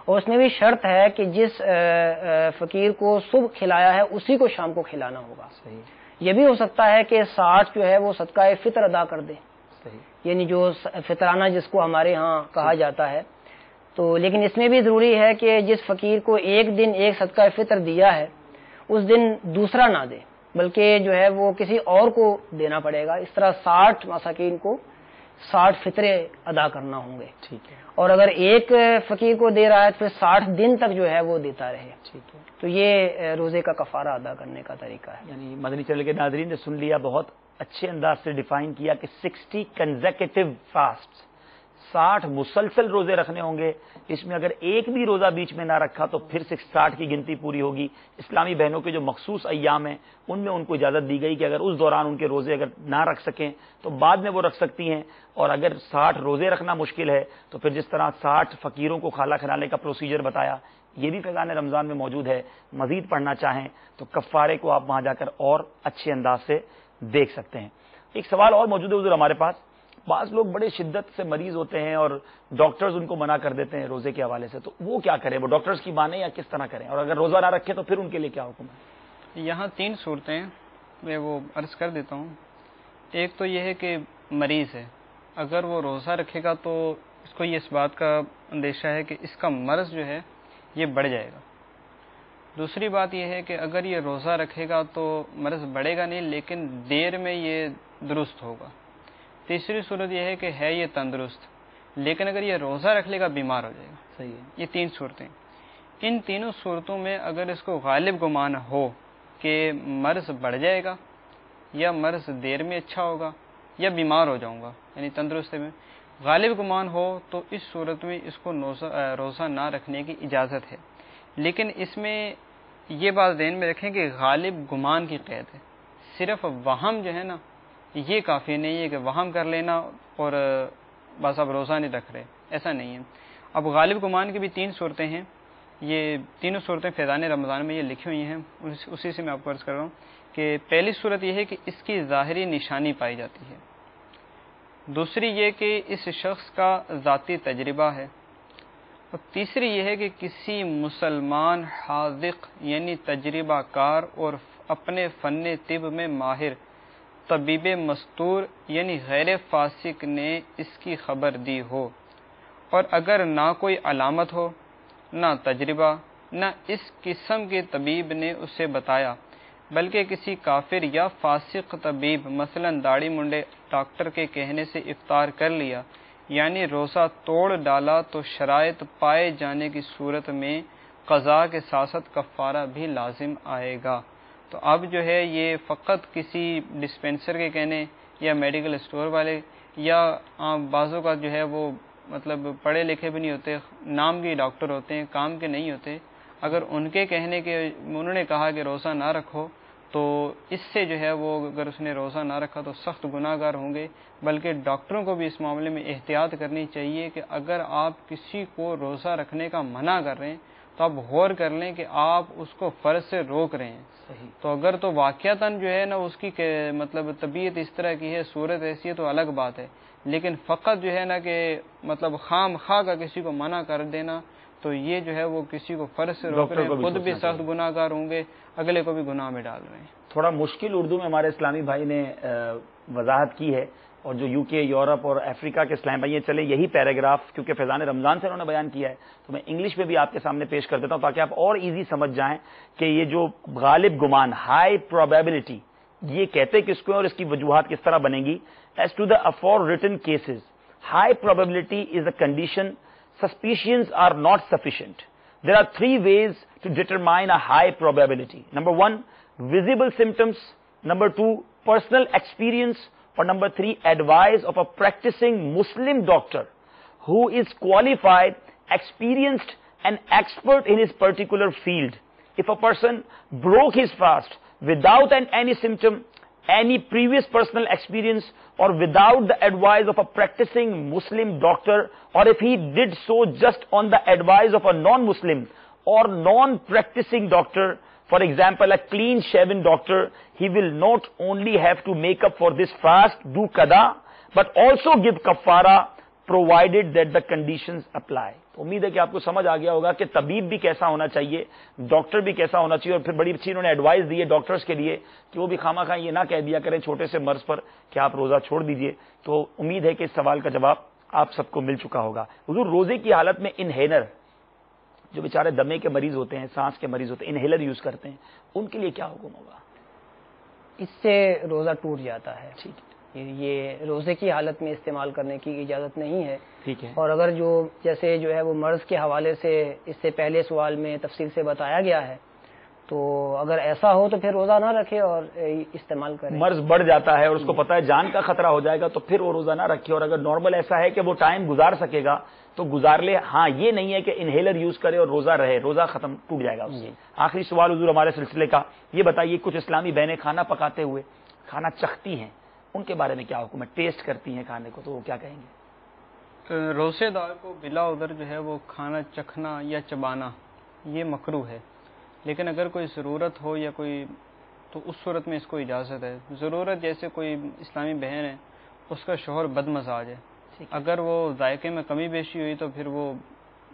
S2: اور اس میں بھی شرط ہے کہ جس فقیر کو صبح کھلایا ہے اسی کو شام کو کھلانا ہوگا. یہ بھی ہو سکتا ہے کہ 60 جو ہے وہ صدقہ فطر ادا کر دے، یعنی جو فطرانہ جس کو ہمارے ہاں کہا جاتا ہے. تو لیکن اس میں بھی ضروری ہے کہ جس فقیر کو ایک دن ایک صدقہ فطر دیا ہے اس دن دوسرا نہ دے، بلکہ جو ہے وہ کسی اور کو دینا پڑے گا. اس طرح 60 مساکین کو 60 فطرے ادا کرنا ہوں گے. ٹھیک ہے. اور اگر ایک فقیر کو دے رہا ہے تو پھر 60 دن تک جو ہے وہ دیتا رہے. ٹھیک ہے. تو یہ روزے کا کفارہ ادا کرنے کا طریقہ ہے.
S1: یعنی مدنی چینل کے ناظرین نے سن لیا، بہت اچھے انداز سے ڈیفائن کیا کہ 60 کنزیکٹیو فاسٹ، 60 مسلسل روزے رکھنے ہوں گے. اس میں اگر ایک بھی روزہ بیچ میں نہ رکھا تو پھر 60 کی گنتی پوری ہوگی. اسلامی بہنوں کے جو مخصوص ایام ہیں ان میں ان کو اجازت دی گئی کہ اگر اس دوران ان کے روزے اگر نہ رکھ سکیں تو بعد میں وہ رکھ سکتی ہیں. اور اگر 60 روزے رکھنا مشکل ہے تو پھر جس طرح 60 فقیروں کو کھانا کھلانے کا پروسیجر بتایا، یہ بھی فیضان رمضان میں موجود ہے. مزید پڑھنا چاہیں تو کفارے کو آپ وہاں جا کر اور اچھے انداز سے دیکھ سکتے ہیں. ایک سوال اور موجود ہے حضور ہمارے پاس. بعض لوگ بڑے شدت سے مریض ہوتے ہیں اور ڈاکٹرز ان کو منع کر دیتے ہیں روزے کے حوالے سے، تو وہ کیا کریں؟ وہ ڈاکٹرز کی مانیں یا کس طرح کریں؟ اور اگر روزہ نہ رکھے تو پھر ان کے لیے کیا حکم ہے؟
S3: یہاں 3 صورتیں میں وہ عرض کر دیتا ہوں. ایک تو یہ ہے کہ مریض ہے، اگر وہ روزہ رکھے گا تو اس کو یہ اس بات کا اندیشہ ہے کہ اس کا مرض جو ہے یہ بڑھ جائے گا. دوسری بات یہ ہے کہ اگر یہ روزہ رکھے گا تو مرض بڑھے گا نہیں لیکن دیر میں یہ درست ہوگا. تیسری صورت یہ ہے کہ یہ تندرست لیکن اگر یہ روزہ رکھ لے گا بیمار ہو جائے گا.
S1: صحیح ہے.
S3: یہ 3 صورتیں. ان تینوں صورتوں میں اگر اس کو غالب گمان ہو کہ مرض بڑھ جائے گا یا مرض دیر میں اچھا ہوگا یا بیمار ہو جاؤں گا، یعنی تندرستی میں غالب گمان ہو، تو اس صورت میں اس کو روزہ نہ رکھنے کی اجازت ہے. لیکن اس میں یہ بات ذہن میں رکھیں کہ غالب گمان کی قید ہے. صرف وہم جو ہے نا یہ کافی نہیں ہے کہ وہم کر لینا اور بس اب روزہ نہیں رکھ رہے، ایسا نہیں ہے. اب غالب گمان کی بھی 3 صورتیں ہیں. یہ تینوں صورتیں فیضان رمضان میں یہ لکھی ہوئی ہیں، اسی سے میں آپ کو عرض کر رہا ہوں کہ پہلی صورت یہ ہے کہ اس کی ظاہری نشانی پائی جاتی ہے. دوسری یہ کہ اس شخص کا ذاتی تجربہ ہے. اور تیسری یہ ہے کہ کسی مسلمان حاذق یعنی تجربہ کار اور اپنے فن طب میں ماہر طبیب مستور یعنی غیر فاسق نے اس کی خبر دی ہو، اور اگر نہ کوئی علامت ہو، نہ تجربہ، نہ اس قسم کے طبیب نے اسے بتایا، بلکہ کسی کافر یا فاسق طبیب مثلا داڑھی منڈے ڈاکٹر کے کہنے سے افطار کر لیا یعنی روزہ توڑ ڈالا، تو شرائط پائے جانے کی صورت میں قضاء کے ساتھ ساتھ کفارہ بھی لازم آئے گا۔ تو اب جو ہے یہ فقط کسی ڈسپینسر کے کہنے یا میڈیکل اسٹور والے یا بعضوں کا جو ہے وہ مطلب پڑھے لکھے بھی نہیں ہوتے، نام کے ڈاکٹر ہوتے ہیں، کام کے نہیں ہوتے، اگر ان کے کہنے کے انہوں نے کہا کہ روزہ نہ رکھو تو اس سے جو ہے وہ اگر اس نے روزہ نہ رکھا تو سخت گناہ گار ہوں گے۔ بلکہ ڈاکٹروں کو بھی اس معاملے میں احتیاط کرنی چاہیے کہ اگر آپ کسی کو روزہ رکھنے کا منع کر رہے ہیں تو آپ غور کر لیں کہ آپ اس کو فرض سے روک رہے ہیں۔ تو اگر تو واقعتاً جو ہے نا اس کی مطلب طبیعت اس طرح کی ہے، صورت ایسی ہے تو الگ بات ہے، لیکن فقط جو ہے نا کہ مطلب خام خواہ کا کسی کو منع کر دینا تو یہ جو ہے وہ کسی کو فرض سے روک رہے ہیں، خود بھی سخت گناہ گار ہوں گے، اگلے کو بھی گناہ میں ڈال رہے ہیں۔
S1: تھوڑا مشکل اردو میں ہمارے اسلامی بھائی نے وضاحت کی ہے، اور جو UK، یورپ اور افریقہ کے اسلام بھائی چلے یہی پیراگراف کیونکہ فیضان رمضان سے انہوں نے بیان کیا ہے تو میں انگلش میں بھی آپ کے سامنے پیش کر دیتا ہوں تاکہ آپ اور ایزی سمجھ جائیں کہ یہ جو غالب گمان ہائی پروبیبلٹی یہ کہتے کس کو اور اس کی وجوہات کس طرح بنیں گی۔ As to the afore written cases high probability is a condition suspicions are not sufficient. There are three ways to determine a high probability. Number 1, visible symptoms. Number 2, personal experience. Or number 3, advice of a practicing Muslim doctor who is qualified, experienced and expert in his particular field. If a person broke his fast without any symptom, any previous personal experience, or without the advice of a practicing Muslim doctor, or if he did so just on the advice of a non-Muslim or non-practicing doctor, for example a clean shaven doctor, he will not only have to make up for this fast, do qada, but also give kafara provided that the conditions apply. تو امید ہے کہ آپ کو سمجھ آ گیا ہوگا کہ طبیب بھی کیسا ہونا چاہیے، ڈاکٹر بھی کیسا ہونا چاہیے، اور پھر بڑی اچھی انہوں نے ایڈوائز دی ہے ڈاکٹرز کے لیے کہ وہ بھی خامہ خواہ یہ نہ کہہ دیا کریں چھوٹے سے مرض پر کہ آپ روزہ چھوڑ دیجئے۔ تو امید ہے کہ اس سوال کا جواب آپ سب کو مل چکا ہوگا۔ حضور روزے کی حالت میں انہیلر جو بیچارے دمے کے مریض ہوتے ہیں، سانس کے مریض ہوتے ہیں، انہیلر یوز کرتے ہیں، ان کے لیے کیا حکم ہوگا؟
S2: اس سے روزہ ٹوٹ جاتا ہے۔
S1: ٹھیک ہے،
S2: یہ روزے کی حالت میں استعمال کرنے کی اجازت نہیں ہے۔
S1: ٹھیک ہے،
S2: اور اگر جیسے جو ہے وہ مرض کے حوالے سے اس سے پہلے سوال میں تفصیل سے بتایا گیا ہے تو اگر ایسا ہو تو پھر روزہ نہ رکھے اور استعمال کرے۔
S1: مرض بڑھ جاتا ہے اور اس کو پتا ہے جان کا خطرہ ہو جائے گا تو پھر وہ روزہ نہ رکھے، اور اگر نارمل ایسا ہے کہ وہ ٹائم گزار سکے گا تو گزار لے۔ ہاں یہ نہیں ہے کہ انہیلر یوز کرے اور روزہ رہے، روزہ ختم ٹوٹ جائے گا اس سے۔ آخری سوال حضور ہمارے سلسلے کا، یہ بتائیے کچھ اسلامی بہنیں کھانا پکاتے ہوئے کھانا چکھتی ہیں، ان کے بارے میں کیا حکم ہے؟ ٹیسٹ کرتی ہیں کھانے کو، تو وہ کیا کہیں گے؟
S3: روزے دار کو بلا عذر جو ہے وہ کھانا چکھنا یا چبانا یہ مکروہ ہے، لیکن اگر کوئی ضرورت ہو یا کوئی تو اس صورت میں اس کو اجازت ہے۔ ضرورت جیسے کوئی اسلامی بہن ہے اس کا شوہر بد مزاج ہے، اگر وہ ذائقے میں کمی بیشی ہوئی تو پھر وہ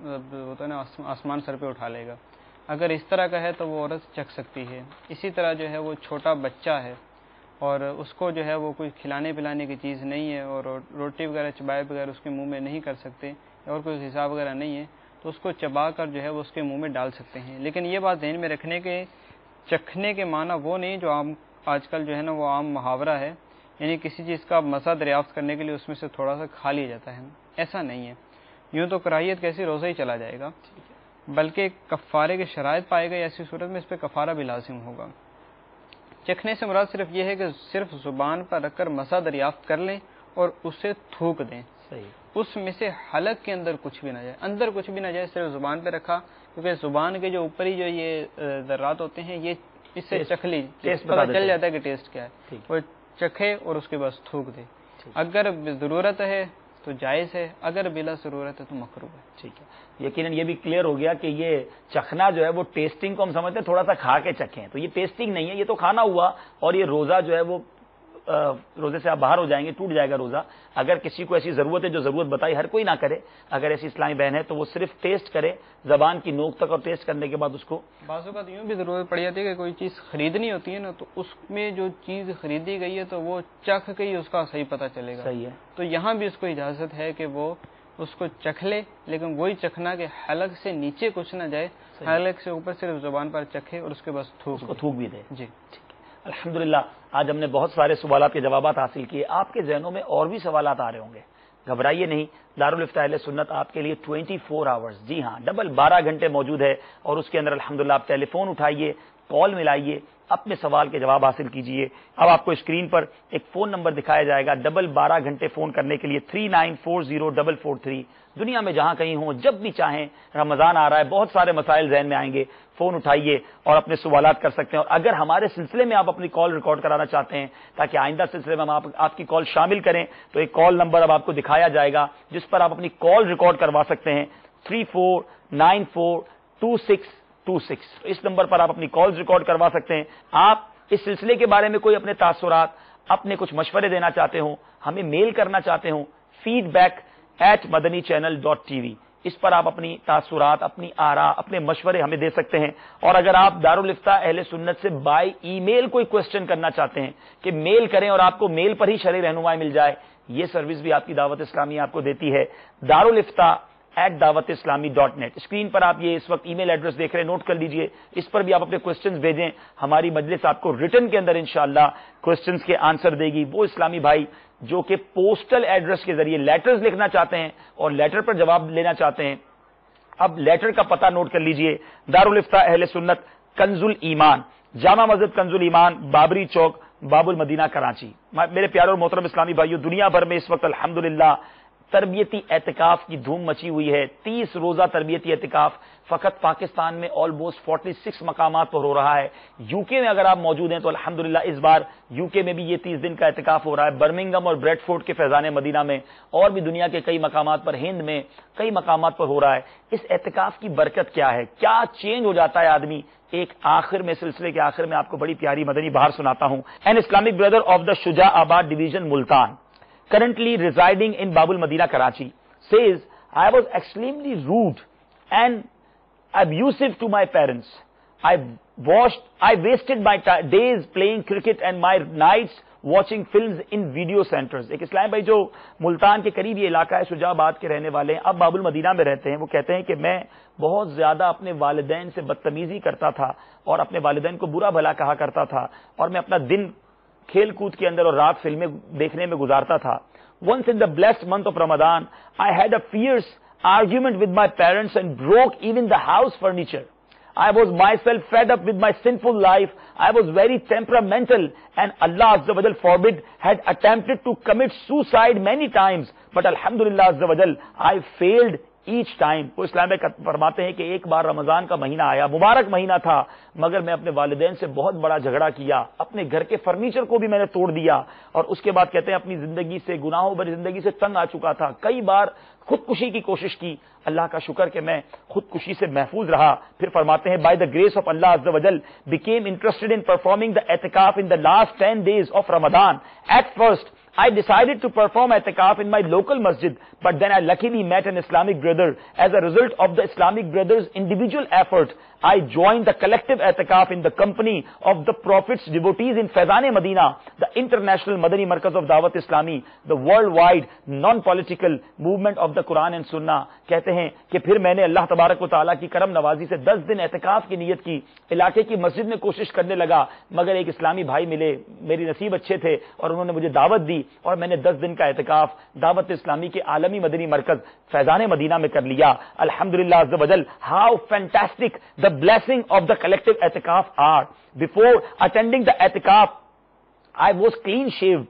S3: ہوتا ہے نا آسمان سر پہ اٹھا لے گا، اگر اس طرح کا ہے تو وہ عورت چکھ سکتی ہے۔ اسی طرح جو ہے وہ چھوٹا بچہ ہے اور اس کو جو ہے وہ کوئی کھلانے پلانے کی چیز نہیں ہے اور روٹی وغیرہ چبائے بغیر اس کے منہ میں نہیں کر سکتے اور کوئی غذا وغیرہ نہیں ہے تو اس کو چبا کر جو ہے وہ اس کے منہ میں ڈال سکتے ہیں۔ لیکن یہ بات ذہن میں رکھنے کے چکھنے کے معنی وہ نہیں جو عام آج کل جو ہے نا وہ عام محاورہ ہے، یعنی کسی چیز کا مزہ دریافت کرنے کے لیے اس میں سے تھوڑا سا کھا لیا جاتا ہے، ایسا نہیں ہے۔ یوں تو کراہیت کیسی روزہ ہی چلا جائے گا، بلکہ کفارے کے شرائط پائے گئے، ایسی صورت میں اس پہ کفارہ بھی لازم ہوگا۔ چکھنے سے مراد صرف یہ ہے کہ صرف زبان پر رکھ کر مزہ دریافت کر لیں اور اسے تھوک دیں، اس میں سے حلق کے اندر کچھ بھی نہ جائے، اندر کچھ بھی نہ جائے، صرف زبان پہ رکھا، کیونکہ زبان کے جو اوپر ہی جو یہ ذرات ہوتے ہیں یہ اس سے چکھ لی پتہ چل جاتا ہے کہ ٹیسٹ کیا ہے، وہ چکھے اور اس کے بعد تھوک دے۔ اگر ضرورت ہے تو جائز ہے، اگر بلا ضرورت ہے تو مکروہ ہے۔
S1: ٹھیک ہے، یقیناً یہ بھی کلیئر ہو گیا کہ یہ چکھنا جو ہے وہ ٹیسٹنگ کو ہم سمجھتے ہیں تھوڑا سا کھا کے چکھیں، تو یہ ٹیسٹنگ نہیں ہے، یہ تو کھانا ہوا، اور یہ روزہ جو ہے وہ روزے سے آپ باہر ہو جائیں گے, ٹوٹ جائے گا روزہ. اگر کسی کو ایسی ضرورت ہے جو ضرورت بتائی, ہر کوئی نہ کرے, اگر ایسی اسلامی بہن ہے تو وہ صرف ٹیسٹ کرے زبان کی نوک تک, اور ٹیسٹ کرنے کے بعد اس کو.
S3: بعض اوقات یوں بھی ضرورت پڑ جاتی ہے کہ کوئی چیز خریدنی ہوتی ہے نا, تو اس میں جو چیز خریدی گئی ہے تو وہ چکھ کے ہی اس کا صحیح پتہ چلے گا.
S1: صحیح ہے.
S3: تو یہاں بھی اس کو اجازت ہے کہ وہ اس کو چکھ لے, لیکن وہی چکھنا کہ حلق سے نیچے کچھ نہ جائے, حلق سے اوپر صرف زبان پر چکھے اور اس کے بعد
S1: تھوک بھی دے.
S3: جی
S1: الحمدللہ آج ہم نے بہت سارے سوالات کے جوابات حاصل کیے. آپ کے ذہنوں میں اور بھی سوالات آ رہے ہوں گے, گھبرائیے نہیں. دارالفتہ اہل سنت آپ کے لیے 24 آورز, جی ہاں 12 گھنٹے موجود ہے, اور اس کے اندر الحمدللہ آپ ٹیلی فون اٹھائیے, کال ملائیے, اپنے سوال کے جواب حاصل کیجئے. اب آپ کو اسکرین پر ایک فون نمبر دکھایا جائے گا 12 گھنٹے فون کرنے کے لیے 39404443. دنیا میں جہاں کہیں ہوں, جب بھی چاہیں, رمضان آ رہا ہے, بہت سارے مسائل ذہن میں آئیں گے, فون اٹھائیے اور اپنے سوالات کر سکتے ہیں. اور اگر ہمارے سلسلے میں آپ اپنی کال ریکارڈ کرانا چاہتے ہیں تاکہ آئندہ سلسلے میں ہم آپ کی کال شامل کریں, تو ایک کال نمبر اب آپ کو دکھایا جائے گا جس پر آپ اپنی کال ریکارڈ کروا سکتے ہیں 34942626. اس نمبر پر آپ اپنی کالز ریکارڈ کروا سکتے ہیں. آپ اس سلسلے کے بارے میں کوئی اپنے تاثرات, اپنے کچھ مشورے دینا چاہتے ہوں, ہمیں میل کرنا چاہتے ہوں, feedback@madanichannel.tv, اس پر آپ اپنی تاثرات, اپنی آراء, اپنے مشورے ہمیں دے سکتے ہیں. اور اگر آپ دارالفتہ اہل سنت سے بائی ای میل کوئی کوشچن کرنا چاہتے ہیں کہ میل کریں اور آپ کو میل پر ہی شرعی رہنمائی مل جائے, یہ سروس بھی آپ کی دعوت اسلامی آپ کو دیتی ہے. darulifta@dawatislami.net. اسکرین پر آپ یہ اس وقت ای میل ایڈریس دیکھ رہے ہیں, نوٹ کر لیجئے. اس پر بھی آپ اپنے کوشچنز بھیجیں, ہماری مجلس آپ کو ریٹن کے اندر انشاءاللہ کوشچنز کے آنسر دے گی. وہ اسلامی بھائی جو کہ پوسٹل ایڈریس کے ذریعے لیٹرز لکھنا چاہتے ہیں اور لیٹر پر جواب لینا چاہتے ہیں, اب لیٹر کا پتہ نوٹ کر لیجئے. دارالفتہ اہل سنت, کنز الایمان, جامع مسجد کنز الایمان, بابری چوک, باب المدینہ, کراچی. میرے پیارے اور محترم اسلامی بھائیو, دنیا بھر میں اس وقت الحمدللہ تربیتی اعتکاف کی دھوم مچی ہوئی ہے. 30 روزہ تربیتی اعتکاف فقط پاکستان میں آلموسٹ 46 مقامات پر ہو رہا ہے. یو کے میں اگر آپ موجود ہیں تو الحمدللہ اس بار یو کے میں بھی یہ 30 دن کا اعتکاف ہو رہا ہے, برمنگم اور بریڈ فورڈ کے فیضان مدینہ میں, اور بھی دنیا کے کئی مقامات پر, ہند میں کئی مقامات پر ہو رہا ہے. اس اعتکاف کی برکت کیا ہے, کیا چینج ہو جاتا ہے آدمی. ایک آخر میں, سلسلے کے آخر میں آپ کو بڑی پیاری مدنی بہار سناتا ہوں. An Islamic brother of the Shujabad division Multan, currently residing in Babul Madina, Karachi, says, I was extremely rude and abusive to my parents. I wasted my days playing cricket and my nights watching films in video centers. ایک اسلام بھائی جو ملتان کے قریب یہ علاقہ ہے, شجاع آباد کے رہنے والے ہیں, اب باب المدینہ میں رہتے ہیں. وہ کہتے ہیں کہ میں بہت زیادہ اپنے والدین سے بدتمیزی کرتا تھا اور اپنے والدین کو برا بھلا کہا کرتا تھا, اور میں اپنا دن کھیل کود کے اندر اور رات فلمیں دیکھنے میں گزارتا تھا. Once in the blessed month of Ramadan, I had a fierce argument with my parents and broke even the house furniture. I was myself fed up with my sinful life. I was very temperamental and Allah Azza wa Jal forbid had attempted to commit suicide many times. But Alhamdulillah Azza wa Jal, I failed each time. وہ اسلام میں فرماتے ہیں کہ ایک بار رمضان کا مہینہ آیا, مبارک مہینہ تھا, مگر میں اپنے والدین سے بہت بڑا جھگڑا کیا, اپنے گھر کے فرنیچر کو بھی میں نے توڑ دیا, اور اس کے بعد کہتے ہیں اپنی زندگی سے, گناہوں بھری زندگی سے تنگ آ چکا تھا. کئی بار خودکشی کی کوشش کی, اللہ کا شکر کہ میں خودکشی سے محفوظ رہا. پھر فرماتے ہیں by the grace of Allah Azza wa Jal became interested in performing the i'tikaf in the last 10 days of Ramadan. At first I decided to perform i'tikaf in my local masjid, but then I luckily met an Islamic brother. As a result of the Islamic brother's individual effort, I joined the collective i'tikaf in the company of the Prophet's devotees in Faizan Madina, the international Madani Markaz of Dawat Islami, the worldwide non-political movement of the Quran and Sunnah. کہتے ہیں کہ پھر میں نے اللہ تبارک و تعالیٰ کی کرم نوازی سے 10 دن اعتکاف کی نیت کی, علاقے کی مسجد میں کوشش کرنے لگا, مگر ایک اسلامی بھائی ملے, میری نصیب اچھے تھے اور انہوں نے مجھے دعوت دی, اور میں نے 10 دن کا اعتکاف دعوت اسلامی کے عالمی مدنی مرکز فیضان مدینہ میں کر لیا. الحمدللہ عز و جل, how fantastic the blessing of the collective i'tikaf are. Before attending the i'tikaf, I was clean shaved,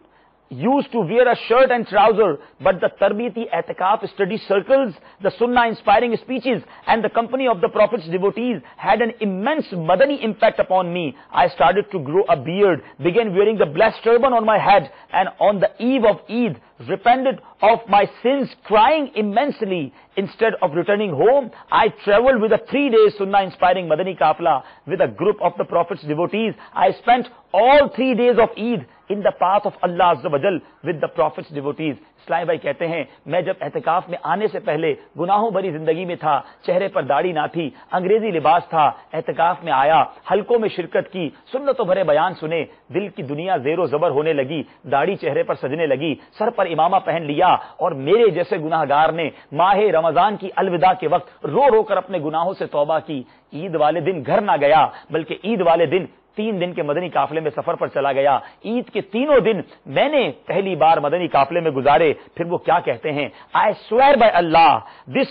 S1: used to wear a shirt and trouser, but the tarbiyati i'tikaf study circles, the sunnah inspiring speeches and the company of the Prophet's devotees had an immense madani impact upon me. I started to grow a beard, began wearing the blessed turban on my head, and on the eve of Eid repented of my sins, crying immensely. Instead of returning home, I traveled with a 3-day Sunnah inspiring Madani Qafla with a group of the Prophet's devotees. I spent all 3 days of Eid in the path of Allah Azza wa Jal with the Prophet's devotees. اسلام بھائی کہتے ہیں میں جب اعتکاف میں آنے سے پہلے گناہوں بھری زندگی میں تھا, چہرے پر داڑھی نہ تھی, انگریزی لباس تھا, اعتکاف میں آیا, حلقوں میں شرکت کی, سنتوں بھرے بیان سنے, دل کی دنیا زیر و زبر ہونے لگی, داڑھی چہرے پر سجنے لگی, سر پر امامہ پہن لیا, اور میرے جیسے گناہگار نے ماہ رمضان کی الوداع کے وقت رو رو کر اپنے گناہوں سے توبہ کی. عید والے دن گھر نہ گیا, بلکہ عید والے دن 3 دن کے مدنی قافلے میں سفر پر چلا گیا. عید کے تینوں دن میں نے پہلی بار مدنی قافلے میں گزارے. پھر وہ کیا کہتے ہیں, I swear by Allah, this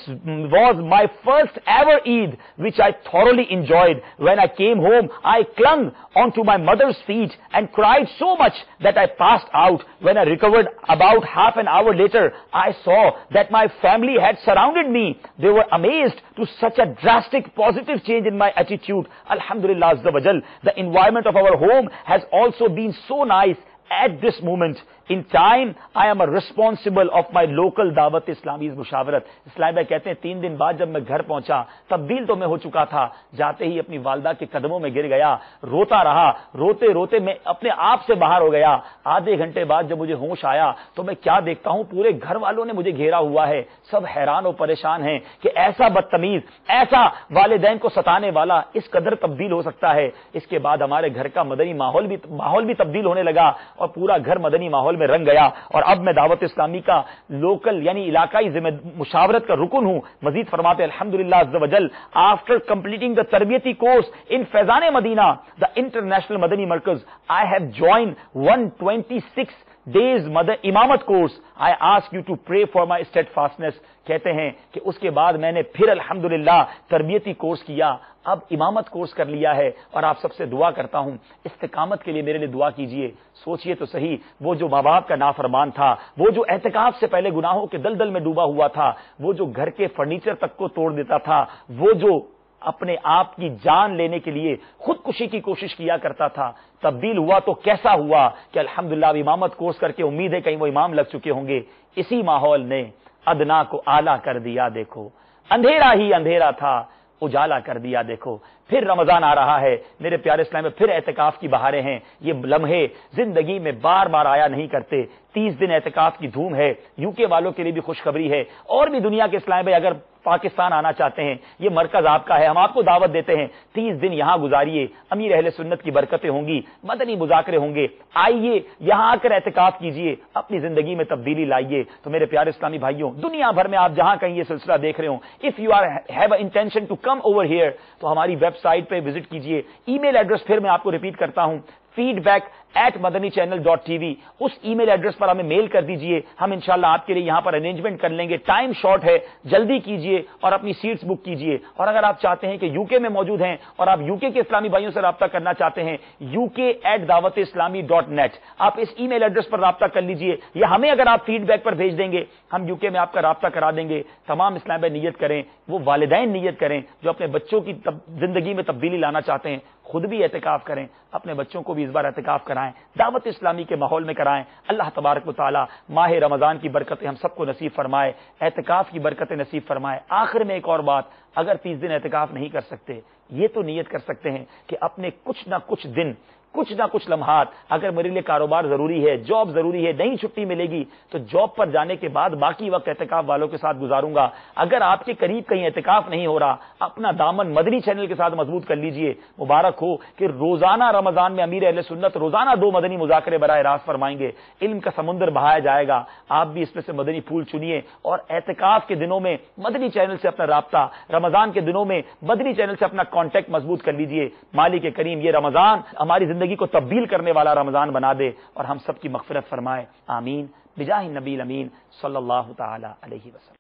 S1: was my first ever Eid which I thoroughly enjoyed. When I came home, I clung onto my mother's feet and cried so much that I passed out. When I recovered about half an hour later, I saw that my family had surrounded me. They were amazed to such a drastic positive change in my attitude. Alhamdulillah Azza wa Jal, the environment of our home has also been so nice at this moment. In time, I am a responsible of my local Dawat Islami's Mushawarat. اسلام بھائی کہتے ہیں 3 دن بعد جب میں گھر پہنچا, تبدیل تو میں ہو چکا تھا, جاتے ہی اپنی والدہ کے قدموں میں گر گیا, روتا رہا, روتے روتے میں اپنے آپ سے باہر ہو گیا. آدھے گھنٹے بعد جب مجھے ہوش آیا تو میں کیا دیکھتا ہوں, پورے گھر والوں نے مجھے گھیرا ہوا ہے. سب حیران و پریشان ہیں کہ ایسا بدتمیز, ایسا والدین کو ستانے والا اس قدر تبدیل ہو سکتا ہے. اس کے بعد ہمارے گھر کا مدنی ماحول بھی تبدیل ہونے لگا اور پورا گھر مدنی ماحول میں رنگ گیا. اور اب میں دعوت اسلامی کا لوکل یعنی علاقائی مشاورت کا رکن ہوں. مزید فرماتے الحمدللہ عز و جل, آفٹر کمپلیٹنگ دا تربیتی course in Faizan Madina the international مدنی مرکز, آئی ہیو جوائن 126 days امامت course. I ask you to pray for my steadfastness. کہتے ہیں کہ اس کے بعد میں نے پھر الحمدللہ تربیتی کورس کیا, اب امامت کورس کر لیا ہے, اور آپ سب سے دعا کرتا ہوں استقامت کے لیے میرے لیے دعا کیجئے. سوچئے تو صحیح, وہ جو ماں باپ کا نافرمان تھا, وہ جو اعتکاف سے پہلے گناہوں کے دلدل میں ڈوبا ہوا تھا, وہ جو گھر کے فرنیچر تک کو توڑ دیتا تھا, وہ جو اپنے آپ کی جان لینے کے لیے خودکشی کی کوشش کیا کرتا تھا, تبدیل ہوا تو کیسا ہوا کہ الحمدللہ امامت کورس کر کے امید ہے کہیں وہ امام لگ چکے ہوں گے. اسی ماحول نے ادنا کو اعلیٰ کر دیا, دیکھو اندھیرا ہی اندھیرا تھا اجالا کر دیا. دیکھو پھر رمضان آ رہا ہے میرے پیارے اسلام میں, پھر اعتکاف کی بہاریں ہیں. یہ لمحے زندگی میں بار بار آیا نہیں کرتے. 30 دن اعتکاف کی دھوم ہے. UK والوں کے لیے بھی خوشخبری ہے, اور بھی دنیا کے اسلام بھائی اگر پاکستان آنا چاہتے ہیں, یہ مرکز آپ کا ہے, ہم آپ کو دعوت دیتے ہیں. 30 دن یہاں گزاریے, امیر اہل سنت کی برکتیں ہوں گی, مدنی مذاکرے ہوں گے. آئیے یہاں آ کر اعتکاف کیجئے, اپنی زندگی میں تبدیلی لائیے. تو میرے پیارے اسلامی بھائیوں, دنیا بھر میں آپ جہاں کہیں یہ سلسلہ دیکھ رہے ہوں, if you have a intention to come over here, تو ہماری ویب سائٹ پہ وزٹ کیجئے. ای میل ایڈریس پھر میں آپ کو ریپیٹ کرتا ہوں, feedback@madanachannel.tv. اس ای میل ایڈریس پر ہمیں میل کر دیجئے, ہم انشاءاللہ آپ کے لیے یہاں پر ارینجمنٹ کر لیں گے. ٹائم شارٹ ہے, جلدی کیجئے اور اپنی سیٹس بک کیجئے. اور اگر آپ چاہتے ہیں کہ UK میں موجود ہیں اور آپ UK کے اسلامی بھائیوں سے رابطہ کرنا چاہتے ہیں, UK@dawatislami.net, آپ اس ای میل ایڈریس پر رابطہ کر لیجئے, یا ہمیں اگر آپ فیڈ بیک پر بھیج دیں گے, ہم UK میں آپ کا رابطہ کرا دیں گے. تمام اسلام بھائی نیت کریں, وہ والدین نیت کریں جو اپنے بچوں کی زندگی میں تبدیلی لانا چاہتے ہیں, خود بھی اعتکاف کریں, اپنے بچوں کو بھی اس بار اعتکاف کرائیں, دعوت اسلامی کے ماحول میں کرائیں. اللہ تبارک و تعالی ماہ رمضان کی برکتیں ہم سب کو نصیب فرمائے, اعتکاف کی برکتیں نصیب فرمائے. آخر میں ایک اور بات, اگر 30 دن اعتکاف نہیں کر سکتے, یہ تو نیت کر سکتے ہیں کہ اپنے کچھ نہ کچھ دن, کچھ نہ کچھ لمحات, اگر میرے لیے کاروبار ضروری ہے, جاب ضروری ہے, نہیں چھٹی ملے گی تو جاب پر جانے کے بعد باقی وقت اعتکاف والوں کے ساتھ گزاروں گا. اگر آپ کے قریب کہیں اعتکاف نہیں ہو رہا, اپنا دامن مدنی چینل کے ساتھ مضبوط کر لیجئے. مبارک ہو کہ روزانہ رمضان میں امیر اہل سنت روزانہ 2 مدنی مذاکرے براہ راست فرمائیں گے. علم کا سمندر بہایا جائے گا, آپ بھی اس میں سے مدنی پھول چنیے, اور اعتکاف کے دنوں میں مدنی چینل سے اپنا رابطہ, رمضان کے دنوں میں مدنی چینل سے اپنا کانٹیکٹ مضبوط کر لیجئے. مالک کریم یہ رمضان ہماری زندگی کو تبدیل کرنے والا رمضان بنا دے اور ہم سب کی مغفرت فرمائے. آمین بجاہ النبی الامین صلی اللہ تعالی علیہ وسلم.